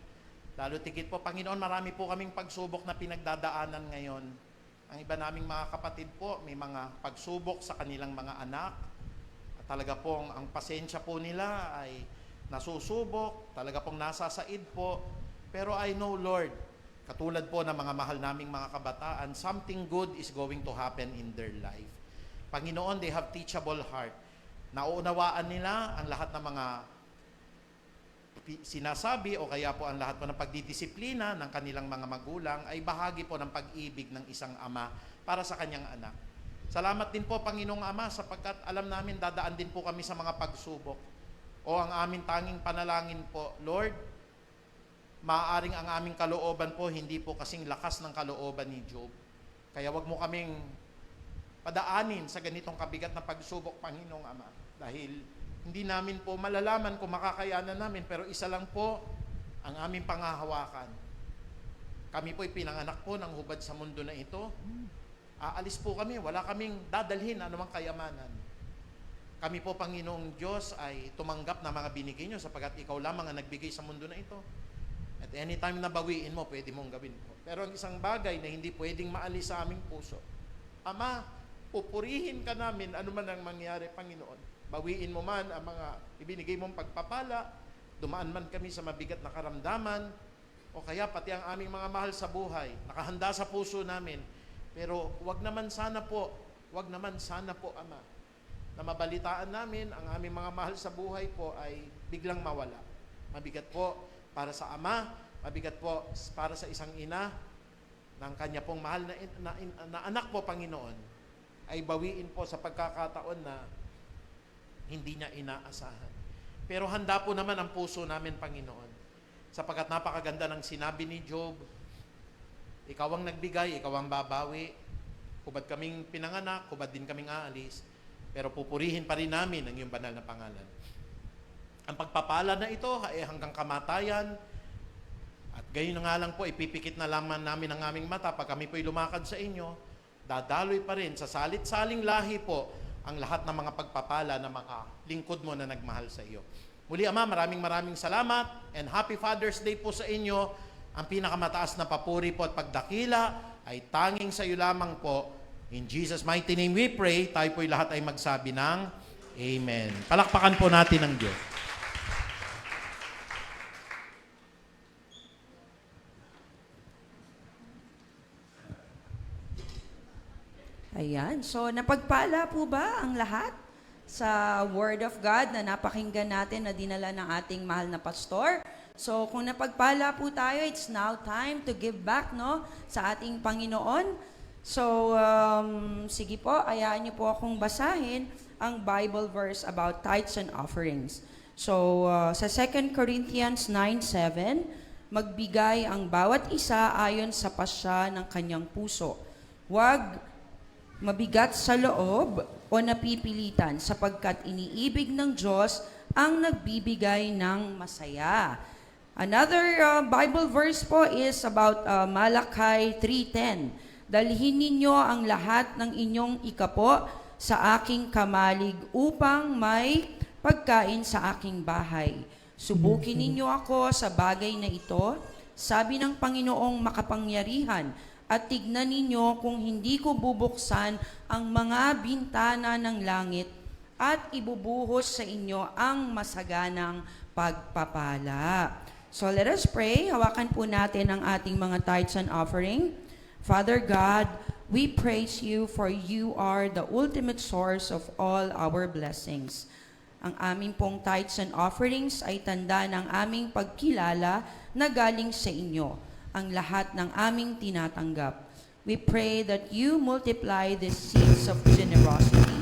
Lalo tigit po, Panginoon, marami po kaming pagsubok na pinagdadaanan ngayon. Ang iba naming mga kapatid po, may mga pagsubok sa kanilang mga anak. At talaga pong ang pasensya po nila ay nasusubok, talaga pong nasasaid po. Pero I know, Lord, katulad po ng mga mahal naming mga kabataan, something good is going to happen in their life. Panginoon, they have teachable heart. Nauunawaan nila ang lahat ng mga sinasabi o kaya po ang lahat po ng pagdidisiplina ng kanilang mga magulang ay bahagi po ng pag-ibig ng isang ama para sa kanyang anak. Salamat din po, Panginoong Ama, sapagkat alam namin dadaan din po kami sa mga pagsubok. O ang aming tanging panalangin po, Lord, maaaring ang aming kalooban po hindi po kasing lakas ng kalooban ni Job. Kaya wag mo kaming padaanin sa ganitong kabigat na pagsubok, Panginoong Ama. Dahil hindi namin po malalaman kung makakayanan namin, pero isa lang po ang aming pangahawakan. Kami po'y pinanganak po ng hubad sa mundo na ito. Aalis po kami, wala kaming dadalhin anumang kayamanan. Kami po, Panginoong Diyos, ay tumanggap na mga binigay nyo sapagkat ikaw lamang ang nagbigay sa mundo na ito. At anytime na bawiin mo, pwede mong gawin po. Pero ang isang bagay na hindi pwedeng maalis sa aming puso, Ama, pupurihin ka namin anuman ang mangyari, Panginoon. Bawiin mo man ang mga ibinigay mong pagpapala, dumaan man kami sa mabigat na karamdaman, o kaya pati ang aming mga mahal sa buhay, nakahanda sa puso namin. Pero wag naman sana po, Ama, na mabalitaan namin ang aming mga mahal sa buhay po ay biglang mawala. Mabigat po para sa ama, mabigat po para sa isang ina ng kanya pong mahal na anak po, Panginoon, ay bawiin po sa pagkakataon na hindi niya inaasahan. Pero handa po naman ang puso namin, Panginoon, sapagkat napakaganda ng sinabi ni Job, ikaw ang nagbigay, ikaw ang babawi. Hubad kaming pinanganak, hubad din kaming aalis, pero pupurihin pa rin namin ang iyong banal na pangalan. Ang pagpapala na ito ay hanggang kamatayan, At gayon na nga lang po, ipipikit na lamang namin ang aming mata pag kami po'y lumakad sa inyo, dadaloy pa rin sa salit-saling lahi po ang lahat ng mga pagpapala na makalingkod mo na nagmahal sa iyo. Muli, Ama, maraming salamat and Happy Father's Day po sa inyo. Ang pinakamataas na papuri po at pagdakila ay tanging sa iyo lamang po. In Jesus' mighty name we pray, tayo po'y lahat ay magsabi ng Amen. Palakpakan po natin ang Diyos. Ayan. So, napagpala po ba ang lahat sa Word of God na napakinggan natin na dinala ng ating mahal na pastor? So, kung napagpala po tayo, it's now time to give back, no, sa ating Panginoon. So, sige po, ayaan niyo po akong basahin ang Bible verse about tithes and offerings. So, sa 2 Corinthians 9:7, magbigay ang bawat isa ayon sa pasya ng kanyang puso. Huwag mabigat sa loob o napipilitan sapagkat iniibig ng Diyos ang nagbibigay ng masaya. Another Bible verse po is about Malachi 3:10. Dalhin ninyo ang lahat ng inyong ikapo sa aking kamalig upang may pagkain sa aking bahay. Subukin ninyo ako sa bagay na ito, sabi ng Panginoong makapangyarihan, at tignan ninyo kung hindi ko bubuksan ang mga bintana ng langit at ibubuhos sa inyo ang masaganang pagpapala. So let us pray. Hawakan po natin ang ating mga tithes and offering. Father God, we praise you for you are the ultimate source of all our blessings. Ang aming pong tithes and offerings ay tanda ng aming pagkilala na galing sa inyo ang lahat ng aming tinatanggap. We pray that you multiply the seeds of generosity.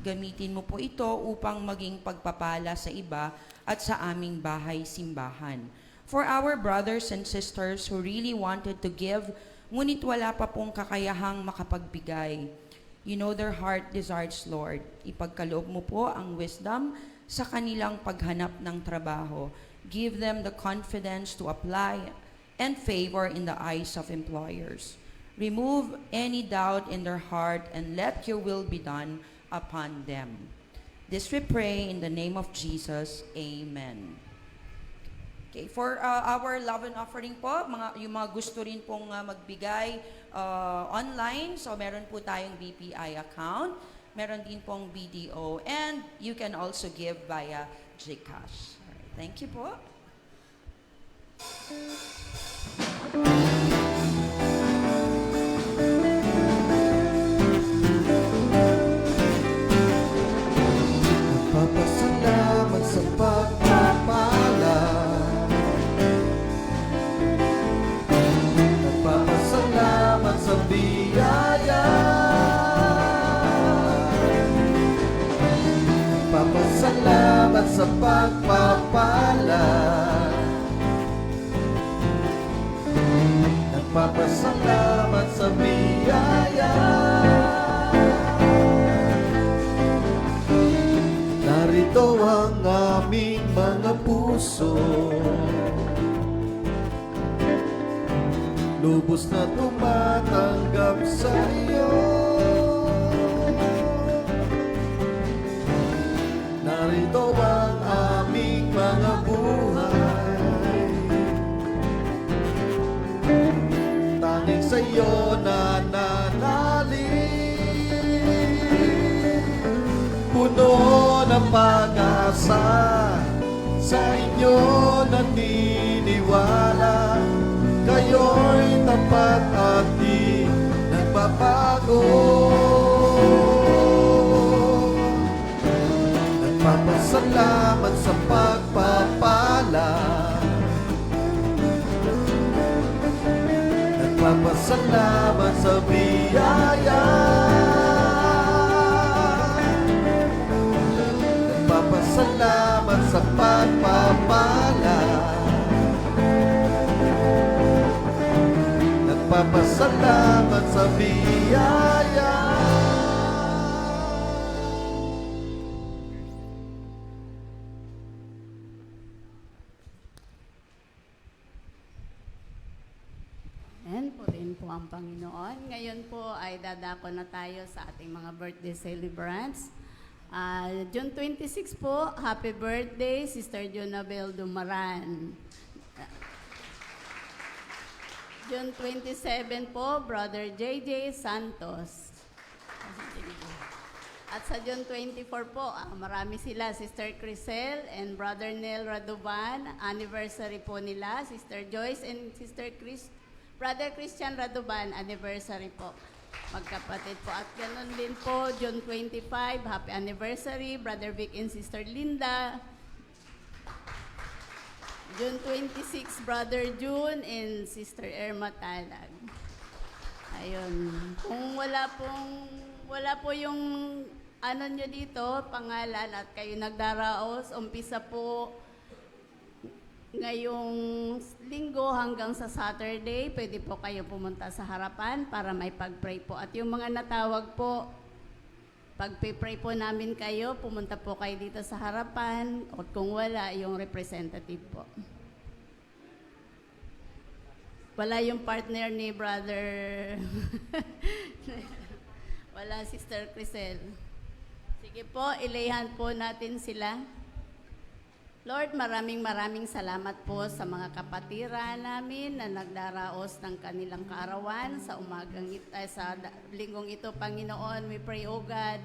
Gamitin mo po ito upang maging pagpapala sa iba at sa aming bahay-simbahan. For our brothers and sisters who really wanted to give, ngunit wala pa pong kakayahang makapagbigay. You know their heart desires, Lord. Ipagkaloob mo po ang wisdom sa kanilang paghanap ng trabaho. Give them the confidence to apply and favor in the eyes of employers. Remove any doubt in their heart and let your will be done upon them. This we pray in the name of Jesus. Amen. Okay, for our love and offering po, yung mga gusto rin pong magbigay online, so meron po tayong BPI account, meron din pong BDO, and you can also give via GCash. Alright, thank you po. Nagpapasalamat sa pagpapala. Nagpapasalamat sa biyaya. Nagpapasalamat sa pagpapala. Nagpapasalamat sa biyaya. Narito ang aming mga puso, lubos na tumatanggap sa iyo. Narito ang aming mga buhay, tanging sa iyo nananalig. Puno ng pag-asa, sa inyo naniniwala. Kayo'y tapat at di nagbabago. Nagpapasalamat sa pagpapala. Nagpapasalamat sa biyaya. Nagpapasalamat sa pagpapala. Nagpapasalamat sa biyaya. ang Panginoon. Ngayon po ay dadako na tayo sa ating mga birthday celebrants. June 26 po, happy birthday, Sister Jonabel Dumaran. June 27 po, Brother JJ Santos. At sa June 24 po, marami sila, Sister Crisel and Brother Nel Radovan. Anniversary po nila, Sister Joyce and Brother Christian Radovan, anniversary po. Magkapatid po. At ganoon din po, June 25, happy anniversary, Brother Vic and Sister Linda. June 26, Brother June and Sister Irma Talag. Ayun. Kung wala po yung ano nyo dito, pangalan at kayo nagdaraos, umpisa po ngayong linggo hanggang sa Saturday, pwede po kayo pumunta sa harapan para may pag-pray po. At yung mga natawag po, pag-pray po namin kayo, pumunta po kayo dito sa harapan, at kung wala, yung representative po. Wala yung partner ni Brother wala, Sister Crisel. Sige po, ilayhan po natin sila. Lord, maraming salamat po sa mga kapatiran namin na nagdaraos ng kanilang kaarawan sa sa linggong ito, Panginoon. We pray, O God,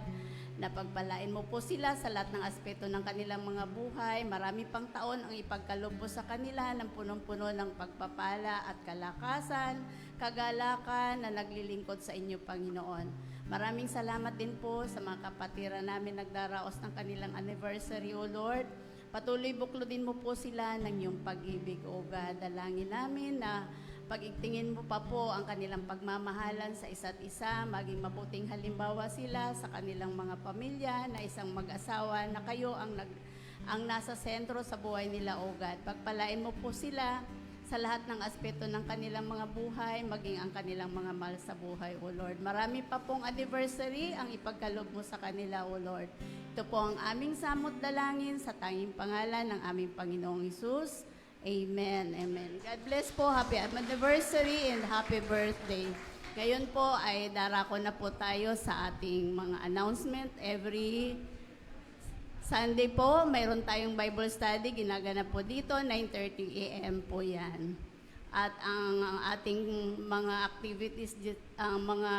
na pagpalain mo po sila sa lahat ng aspeto ng kanilang mga buhay. Marami pang taon ang ipagkaloob po sa kanila ng punong-puno ng pagpapala at kalakasan, kagalakan na naglilingkod sa inyo, Panginoon. Maraming salamat din po sa mga kapatiran namin nagdaraos ng kanilang anniversary, O Lord. Patuloy buklodin mo po sila ng iyong pag-ibig, O God. Dalangin namin na pag-igtingin mo pa po ang kanilang pagmamahalan sa isa't isa, maging mabuting halimbawa sila sa kanilang mga pamilya na isang mag-asawa na kayo ang nasa sentro sa buhay nila, O God. Pagpalain mo po sila sa lahat ng aspeto ng kanilang mga buhay, maging ang kanilang mga mahal sa buhay, O Lord. Marami pa pong anniversary ang ipagkaloob mo sa kanila, O Lord. Ito po ang aming samot dalangin sa tanging pangalan ng aming Panginoong Hesus. Amen. Amen. God bless po. Happy anniversary and happy birthday. Ngayon po ay darako na po tayo sa ating mga announcement. Every Sunday po, mayroon tayong Bible study. Ginaganap po dito, 9:30 a.m. po yan. At ang ating mga activities, ang mga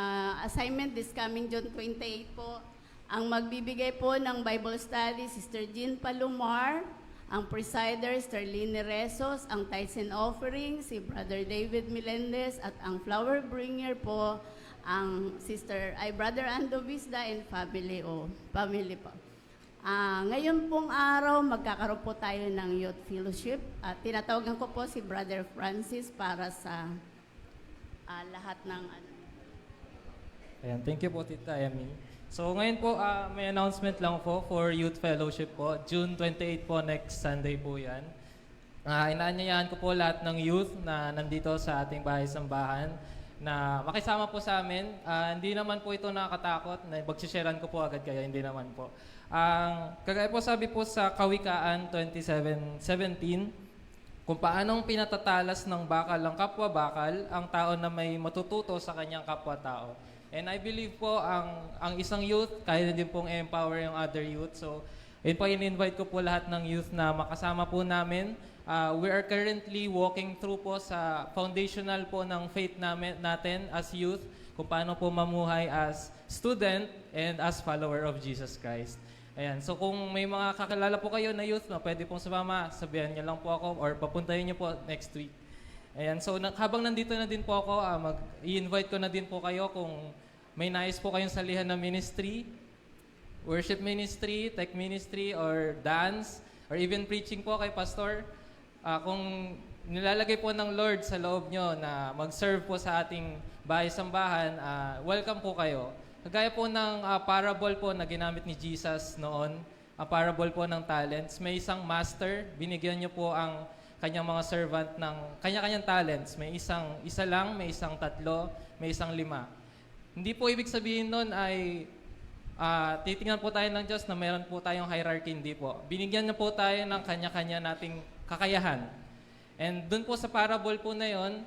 assignment this coming June 28 po, ang magbibigay po ng Bible study, Sister Jean Palomar. Ang presider, Sister Lini Rezos. Ang tithes and offering, si Brother David Melendez. At ang flower bringer po, ang Brother Ando Visda and family po. Ngayon pong araw, magkakaroon po tayo ng youth fellowship. At tinatawagan ko po si Brother Francis para sa lahat ng Ayan, thank you po, Tita Emmy. So ngayon po, may announcement lang po for Youth Fellowship po. June 28 po, next Sunday po yan. Inaanyayahan ko po lahat ng youth na nandito sa ating bahay-sambahan na makisama po sa amin. Hindi naman po ito nakakatakot. Magsisharean ko po agad kayo, hindi naman po. Kagaya po sabi po sa Kawikaan 27:17, kung paanong pinatatalas ng bakal ang kapwa-bakal, ang tao na may matututo sa kanyang kapwa-tao. And I believe po ang isang youth, kaya din pong empower yung other youth. So, yun po, in-invite ko po lahat ng youth na makasama po namin. We are currently walking through po sa foundational po ng faith natin as youth, kung paano po mamuhay as student and as follower of Jesus Christ. Ayan, so kung may mga kakilala po kayo na youth na pwede pong sumama, sabihan niyo lang po ako or papuntahin niyo po next week. Ayan, so habang nandito na din po ako, i-invite ko na din po kayo kung may nais po kayong salihan na ministry, worship ministry, tech ministry, or dance, or even preaching po kay pastor. Kung nilalagay po ng Lord sa loob nyo na mag-serve po sa ating bahay-sambahan, welcome po kayo. Kagaya po ng parable po na ginamit ni Jesus noon, ang parable po ng talents, may isang master, binigyan nyo po ang kanyang mga servant ng kanya-kanyang talents. May isa lang, may isang 3, may isang 5. Hindi po ibig sabihin nun ay titingnan po tayo ng Diyos na meron po tayong hierarchy, hindi po. Binigyan na po tayo ng kanya-kanya nating kakayahan. And dun po sa parable po na yon,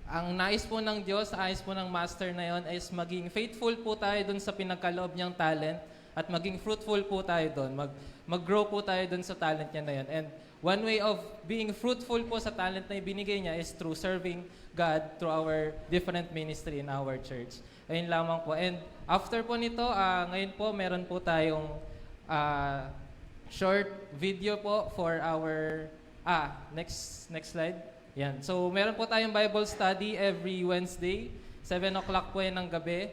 ang nais po ng Diyos, nais po ng Master na yon is maging faithful po tayo dun sa pinagkaloob niyang talent at maging fruitful po tayo dun. Mag-grow po tayo dun sa talent niya na yon. And one way of being fruitful po sa talent na ibinigay niya is through serving God through our different ministry in our church. Ayun lamang po. And after po nito, ngayon po meron po tayong short video po for our next slide. Yan. So meron po tayong Bible study every Wednesday, 7 o'clock po yan ng gabi.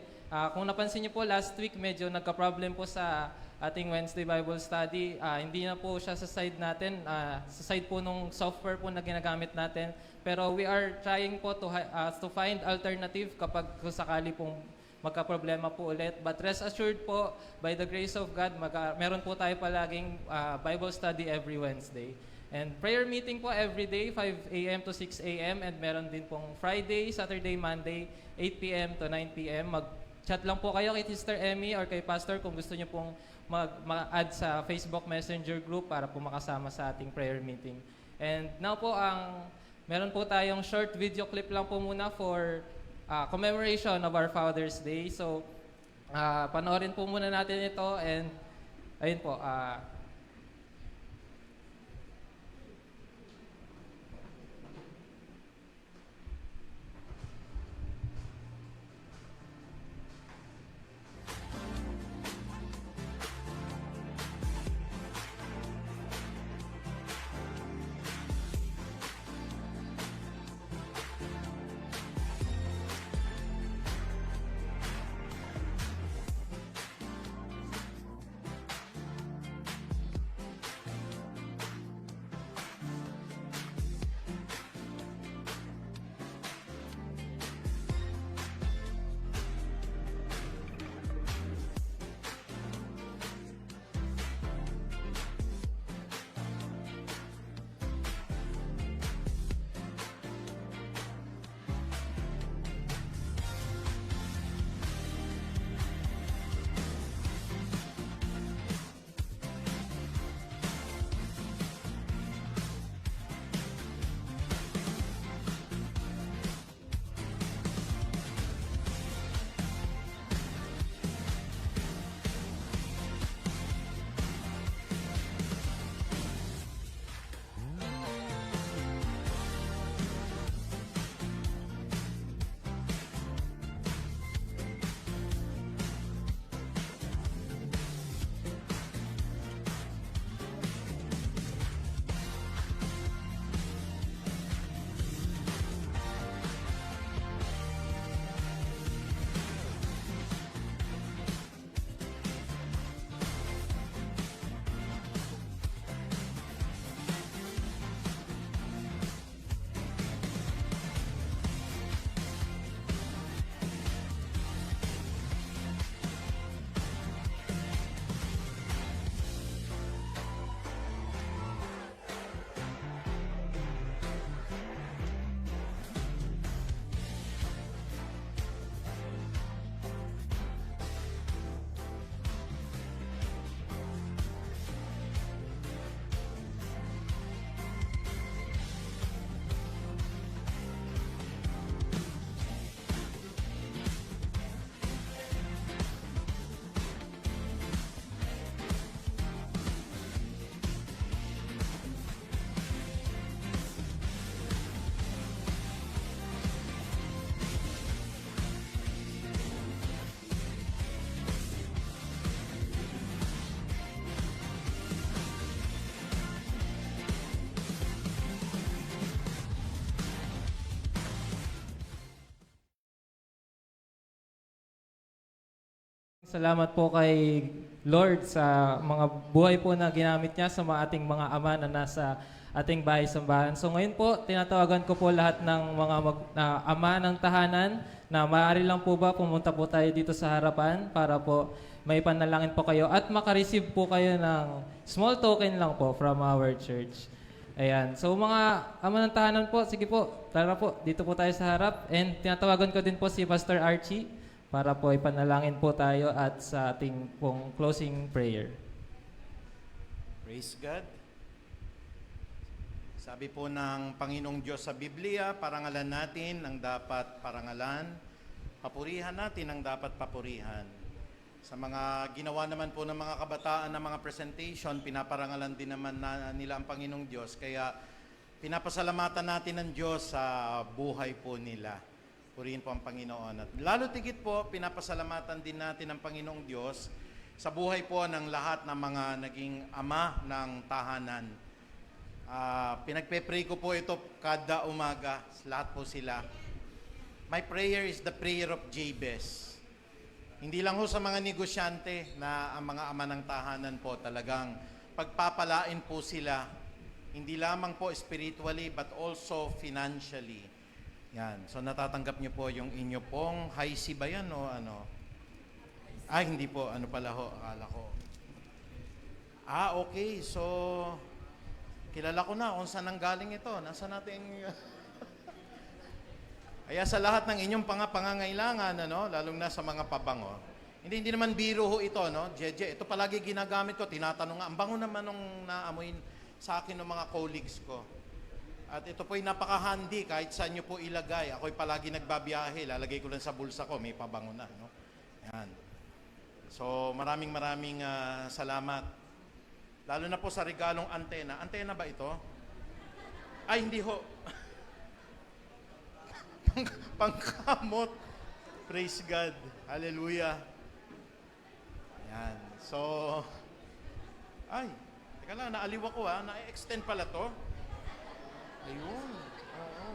Kung napansin niyo po last week medyo nagka-problem po sa ating Wednesday Bible study. Hindi na po siya sa side natin, sa side po nung software po na ginagamit natin. Pero we are trying po to find alternative kapag kung sakali pong magka-problema po ulit. But rest assured po, by the grace of God, meron po tayo palaging Bible study every Wednesday. And prayer meeting po every day, 5 a.m. to 6 a.m. And meron din pong Friday, Saturday, Monday, 8 p.m. to 9 p.m. Mag-chat lang po kayo kay Sister Emmy or kay Pastor kung gusto niyo pong mag-add sa Facebook Messenger group para po makasama sa ating prayer meeting. And now po, meron po tayong short video clip lang po muna for commemoration of our Father's Day. So, panoorin po muna natin ito and ayun po, salamat po kay Lord sa mga buhay po na ginamit niya sa ating mga ama na nasa ating bahay-sambahan. So ngayon po, tinatawagan ko po lahat ng mga ama ng tahanan na maaari lang po ba pumunta po tayo dito sa harapan para po may panalangin po kayo at makareceive po kayo ng small token lang po from our church. Ayan. So mga ama ng tahanan po, sige po, tara po, dito po tayo sa harap. And tinatawagan ko din po si Pastor Archie para po ipanalangin po tayo at sa ating pong closing prayer. Praise God. Sabi po ng Panginoong Diyos sa Biblia, parangalan natin ang dapat parangalan, papurihan natin ang dapat papurihan. Sa mga ginawa naman po ng mga kabataan na mga presentation, pinaparangalan din naman nila ang Panginoong Diyos. Kaya pinapasalamatan natin ng Diyos sa buhay po nila. Purihin po ang Panginoon. At lalo tigit po, pinapasalamatan din natin ang Panginoong Diyos sa buhay po ng lahat ng mga naging ama ng tahanan. Pinagpe-pray ko po ito kada umaga, lahat po sila. My prayer is the prayer of Jabez. Hindi lang ho sa mga negosyante na ang mga ama ng tahanan po talagang pagpapalain po sila. Hindi lamang po spiritually but also financially. Yan. So natatanggap niyo po yung inyo pong high C ba yan o ano? Ay, hindi po. Ano pala ho? Akala ko. Okay. So, kilala ko na kung saan ang galing ito. Nasa nating... Kaya sa lahat ng inyong pangangailangan, lalong na sa mga pabango, hindi naman biro ho ito, no? Jeje, ito palagi ginagamit ko, tinatanong nga, ang bango naman nung naamoy sa akin ng mga colleagues ko. At ito po'y napaka-handy, kahit saan nyo po ilagay. Ako'y palagi nagbabiyahe, lalagay ko lang sa bulsa ko, may pabango na, no? Yan. So, maraming salamat. Lalo na po sa regalong antena. Antena ba ito? Ay, hindi ho. Pangkamot. Praise God. Hallelujah. Ayan. So, teka lang, naaliw ako na-extend pala to. Ayun. Oo.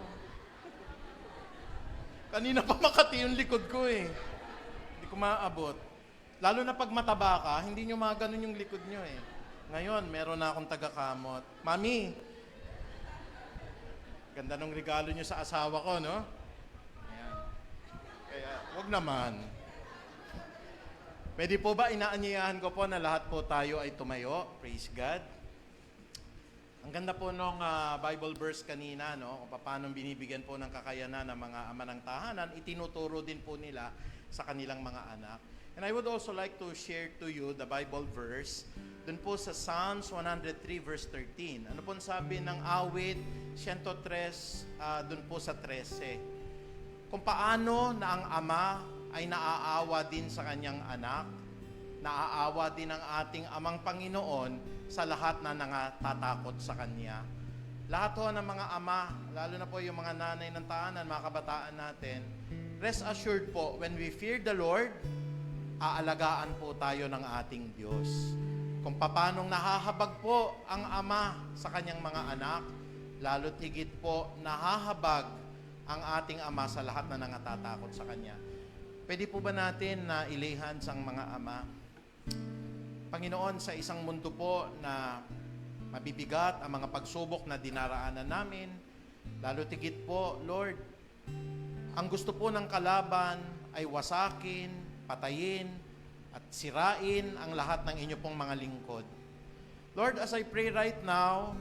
Kanina pa makati yung likod ko eh. Hindi ko maaabot. Lalo na pag mataba ka, hindi nyo maganon yung likod nyo eh. Ngayon, meron na akong taga-kamot. Mami, ganda ng regalo nyo sa asawa ko, no? Ayan. Kaya, wag naman. Pwede po ba inaanyayahan ko po na lahat po tayo ay tumayo? Praise God. Ang ganda po nung Bible verse kanina, no? Kung paano binibigyan po ng kakayanan ng mga ama ng tahanan, itinuturo din po nila sa kanilang mga anak. And I would also like to share to you the Bible verse dun po sa Psalms 103 verse 13. Ano po sabi ng awit 103 dun po sa 13? Kung paano na ang ama ay naaawa din sa kanyang anak, naaawa din ang ating amang Panginoon sa lahat na nangatatakot sa Kanya. Lahat ho ng mga ama, lalo na po yung mga nanay ng tahanan, mga kabataan natin, rest assured po, when we fear the Lord, aalagaan po tayo ng ating Diyos. Kung paanong nahahabag po ang ama sa kanyang mga anak, lalo tigit po nahahabag ang ating ama sa lahat na nangatatakot sa Kanya. Pwede po ba natin na ilihan sa mga ama? Panginoon, sa isang mundo po na mabibigat ang mga pagsubok na dinaraanan namin, lalo tigit po, Lord, ang gusto po ng kalaban ay wasakin, patayin, at sirain ang lahat ng inyo pong mga lingkod. Lord, as I pray right now,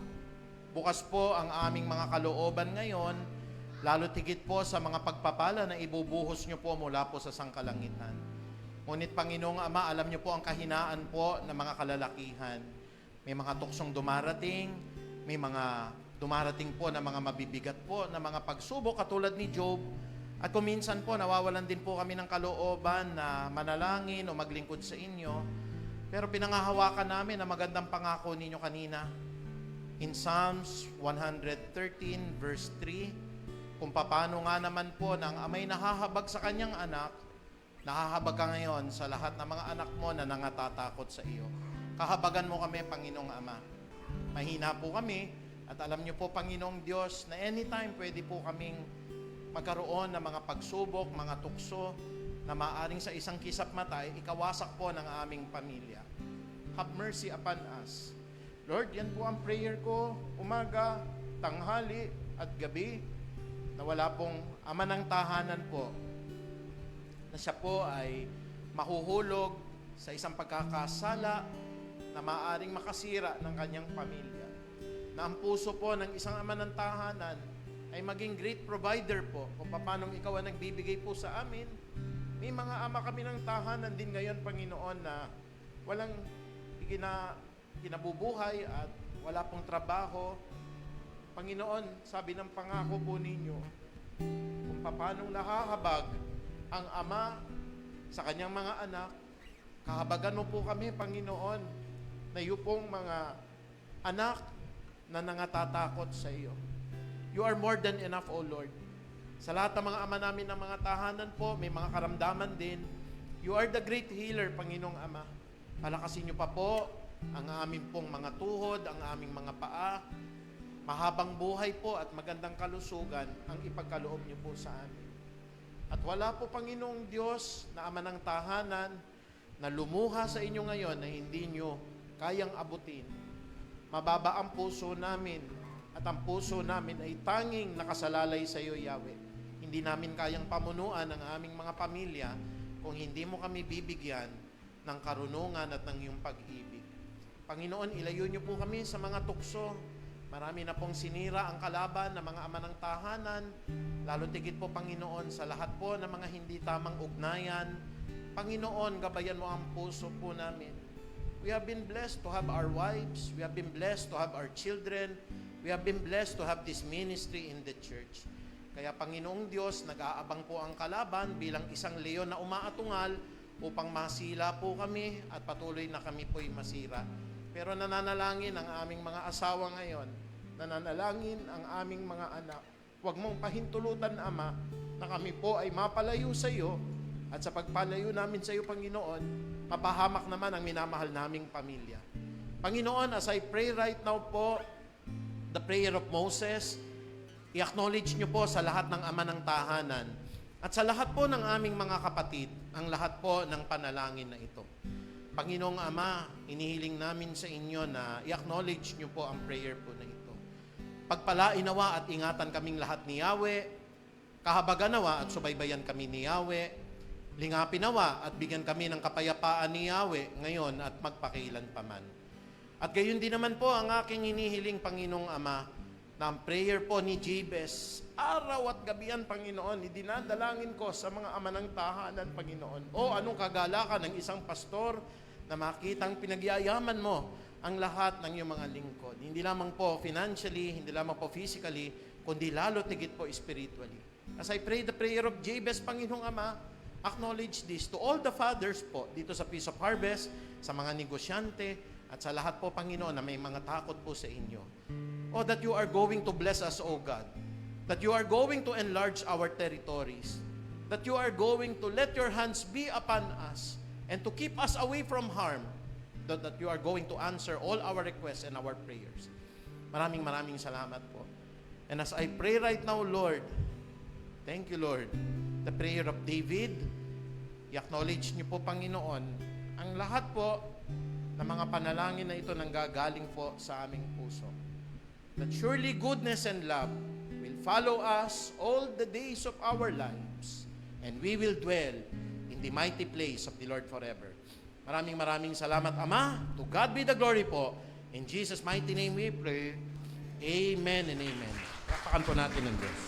bukas po ang aming mga kalooban ngayon, lalo tigit po sa mga pagpapala na ibubuhos nyo po mula po sa sangkalangitan. Ngunit Panginoong Ama, alam nyo po ang kahinaan po ng mga kalalakihan. May mga tuksong dumarating, may mga dumarating po na mga mabibigat po, na mga pagsubok katulad ni Job. At kung minsan po, nawawalan din po kami ng kalooban na manalangin o maglingkod sa inyo. Pero pinangahawakan namin ang magandang pangako ninyo kanina. In Psalms 113 verse 3, kung paano nga naman po ng amay nahahabag sa kanyang anak, nahahabag ka ngayon sa lahat ng mga anak mo na nangatatakot sa iyo. Kahabagan mo kami, Panginoong Ama. Mahina po kami at alam niyo po, Panginoong Diyos, na anytime pwede po kaming magkaroon ng mga pagsubok, mga tukso na maaring sa isang kisap mata ay ikawasak po ng aming pamilya. Have mercy upon us. Lord, yan po ang prayer ko, umaga, tanghali at gabi, na wala pong ama ng tahanan po, na siya po ay mahuhulog sa isang pagkakasala na maaring makasira ng kanyang pamilya. Na ang puso po ng isang ama ng tahanan ay maging great provider po kung paano ikaw ang nagbibigay po sa amin. May mga ama kami ng tahanan din ngayon, Panginoon, na walang kinabubuhay at wala pong trabaho. Panginoon, sabi ng pangako po ninyo, kung paanong nahahabag ang Ama sa kanyang mga anak, kahabagan mo po kami, Panginoon, na iyo pong mga anak na nangatatakot sa iyo. You are more than enough, O Lord. Sa lahat ng mga ama namin ng mga tahanan po, may mga karamdaman din. You are the great healer, Panginoong Ama. Palakasin niyo pa po ang aming pong mga tuhod, ang aming mga paa. Mahabang buhay po at magandang kalusugan ang ipagkaloob niyo po sa amin. At wala po, Panginoong Diyos, na ama ng tahanan, na lumuha sa inyo ngayon na hindi niyo kayang abutin. Mababa ang puso namin at ang puso namin ay tanging nakasalalay sa iyo, Yahweh. Hindi namin kayang pamunuan ang aming mga pamilya kung hindi mo kami bibigyan ng karunungan at ng iyong pag-ibig. Panginoon, ilayo niyo po kami sa mga tukso. Marami na pong sinira ang kalaban ng mga ama ng tahanan, lalo tigit po, Panginoon, sa lahat po ng mga hindi tamang ugnayan. Panginoon, gabayan mo ang puso po namin. We have been blessed to have our wives. We have been blessed to have our children. We have been blessed to have this ministry in the church. Kaya, Panginoong Diyos, nag-aabang po ang kalaban bilang isang leon na umaatungal upang masila po kami at patuloy na kami po'y masira. Pero nananalangin ang aming mga asawa ngayon, nananalangin ang aming mga anak. Huwag mong pahintulutan, Ama, na kami po ay mapalayo sa iyo at sa pagpalayo namin sa iyo, Panginoon, mapahamak naman ang minamahal naming pamilya. Panginoon, as I pray right now po, the prayer of Moses, i-acknowledge niyo po sa lahat ng ama ng tahanan at sa lahat po ng aming mga kapatid, ang lahat po ng panalangin na ito. Panginoong Ama, inihiling namin sa inyo na i-acknowledge niyo po ang prayer po na ito. Pagpalain nawa at ingatan kaming lahat ni Yahweh, kahabagan nawa at subaybayan kami ni Yahweh, lingapin nawa at bigyan kami ng kapayapaan ni Yahweh ngayon at magpakailan paman. At gayon din naman po ang aking inihiling, Panginoong Ama, na ang prayer po ni Jabez, araw at gabihan, Panginoon, idinadalangin ko sa mga ama ng tahanan, Panginoon. O anong kagalakan ng isang pastor na makitang pinagyayaman mo ang lahat ng iyong mga lingkod. Hindi lamang po financially, hindi lamang po physically, kundi lalo tigit po spiritually. As I pray the prayer of Jabez, Panginoong Ama, acknowledge this to all the fathers po dito sa Peace of Harvest, sa mga negosyante, at sa lahat po, Panginoon, na may mga takot po sa inyo. Oh, that you are going to bless us, O God. That you are going to enlarge our territories. That you are going to let your hands be upon us and to keep us away from harm. That you are going to answer all our requests and our prayers. Maraming salamat po. And as I pray right now, Lord, thank you, Lord. The prayer of David, i-acknowledge niyo po, Panginoon, ang lahat po ng mga panalangin na ito nanggagaling po sa aming puso. That surely goodness and love will follow us all the days of our lives, and we will dwell in the mighty place of the Lord forever. Maraming salamat, Ama. To God be the glory po. In Jesus' mighty name we pray. Amen and amen. Pakpakan po natin ang Diyos.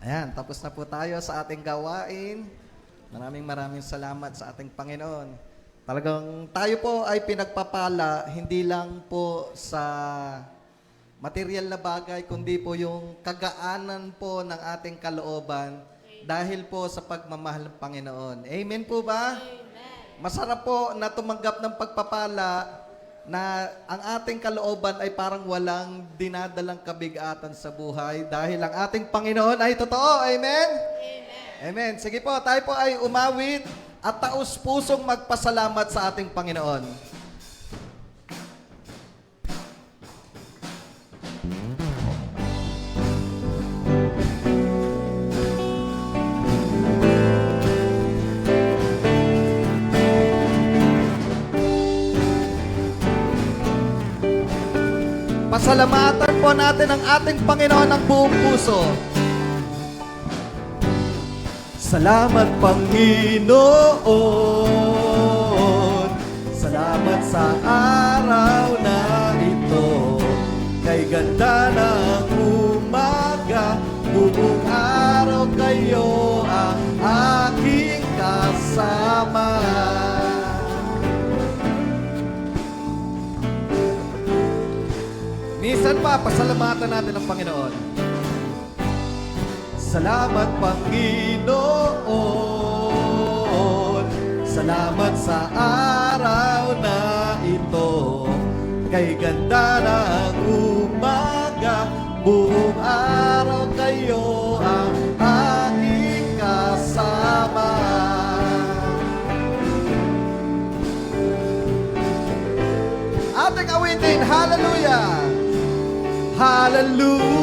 Ayan, tapos na po tayo sa ating gawain. Maraming salamat sa ating Panginoon. Talagang tayo po ay pinagpapala, hindi lang po sa material na bagay, kundi po yung kagaanan po ng ating kalooban dahil po sa pagmamahal ng Panginoon. Amen po ba? Amen. Masarap po na tumanggap ng pagpapala na ang ating kalooban ay parang walang dinadalang kabigatan sa buhay dahil ang ating Panginoon ay totoo. Amen? Amen. Amen. Sige po, tayo po ay umawit at taus-pusong magpasalamat sa ating Panginoon. Pasalamatan po natin ang ating Panginoon ng buong puso. Salamat, Panginoon. Salamat sa araw na ito. Kay ganda ng umaga, buong araw kayo ang aking kasama. Minsan pa, pasalamatan natin ang Panginoon. Salamat, Panginoon. Salamat sa araw na ito. Kay ganda ng umaga, buong araw kayo ang aking kasama. Ating awitin, hallelujah! Hallelujah!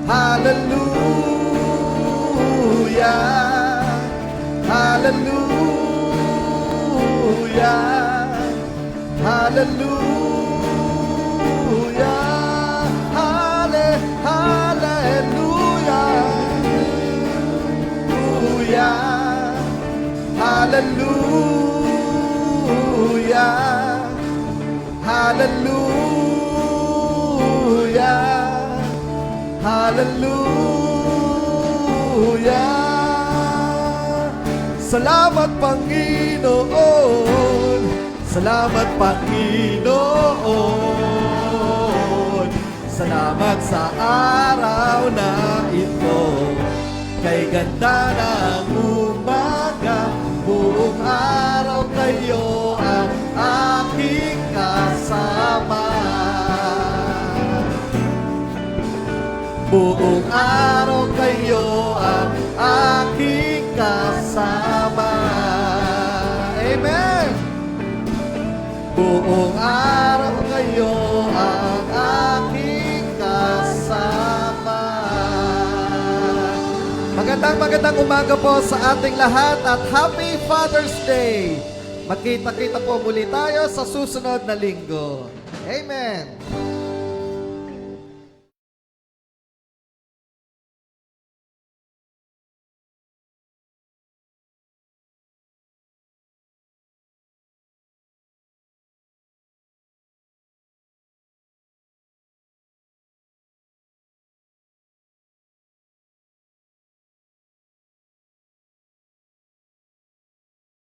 Hallelujah! Hallelujah! Hallelujah! Hallelujah! Hallelujah! Hallelujah! Hallelujah! Salamat, Panginoon! Salamat, Panginoon! Salamat sa araw na ito. Kay ganda ng umaga, buong araw kayo ang aking kasama. Buong araw kayo ang aking kasama. Amen! Buong araw kayo ang aking kasama. Magandang umaga po sa ating lahat at Happy Father's Day! Magkita-kita po muli tayo sa susunod na linggo. Amen!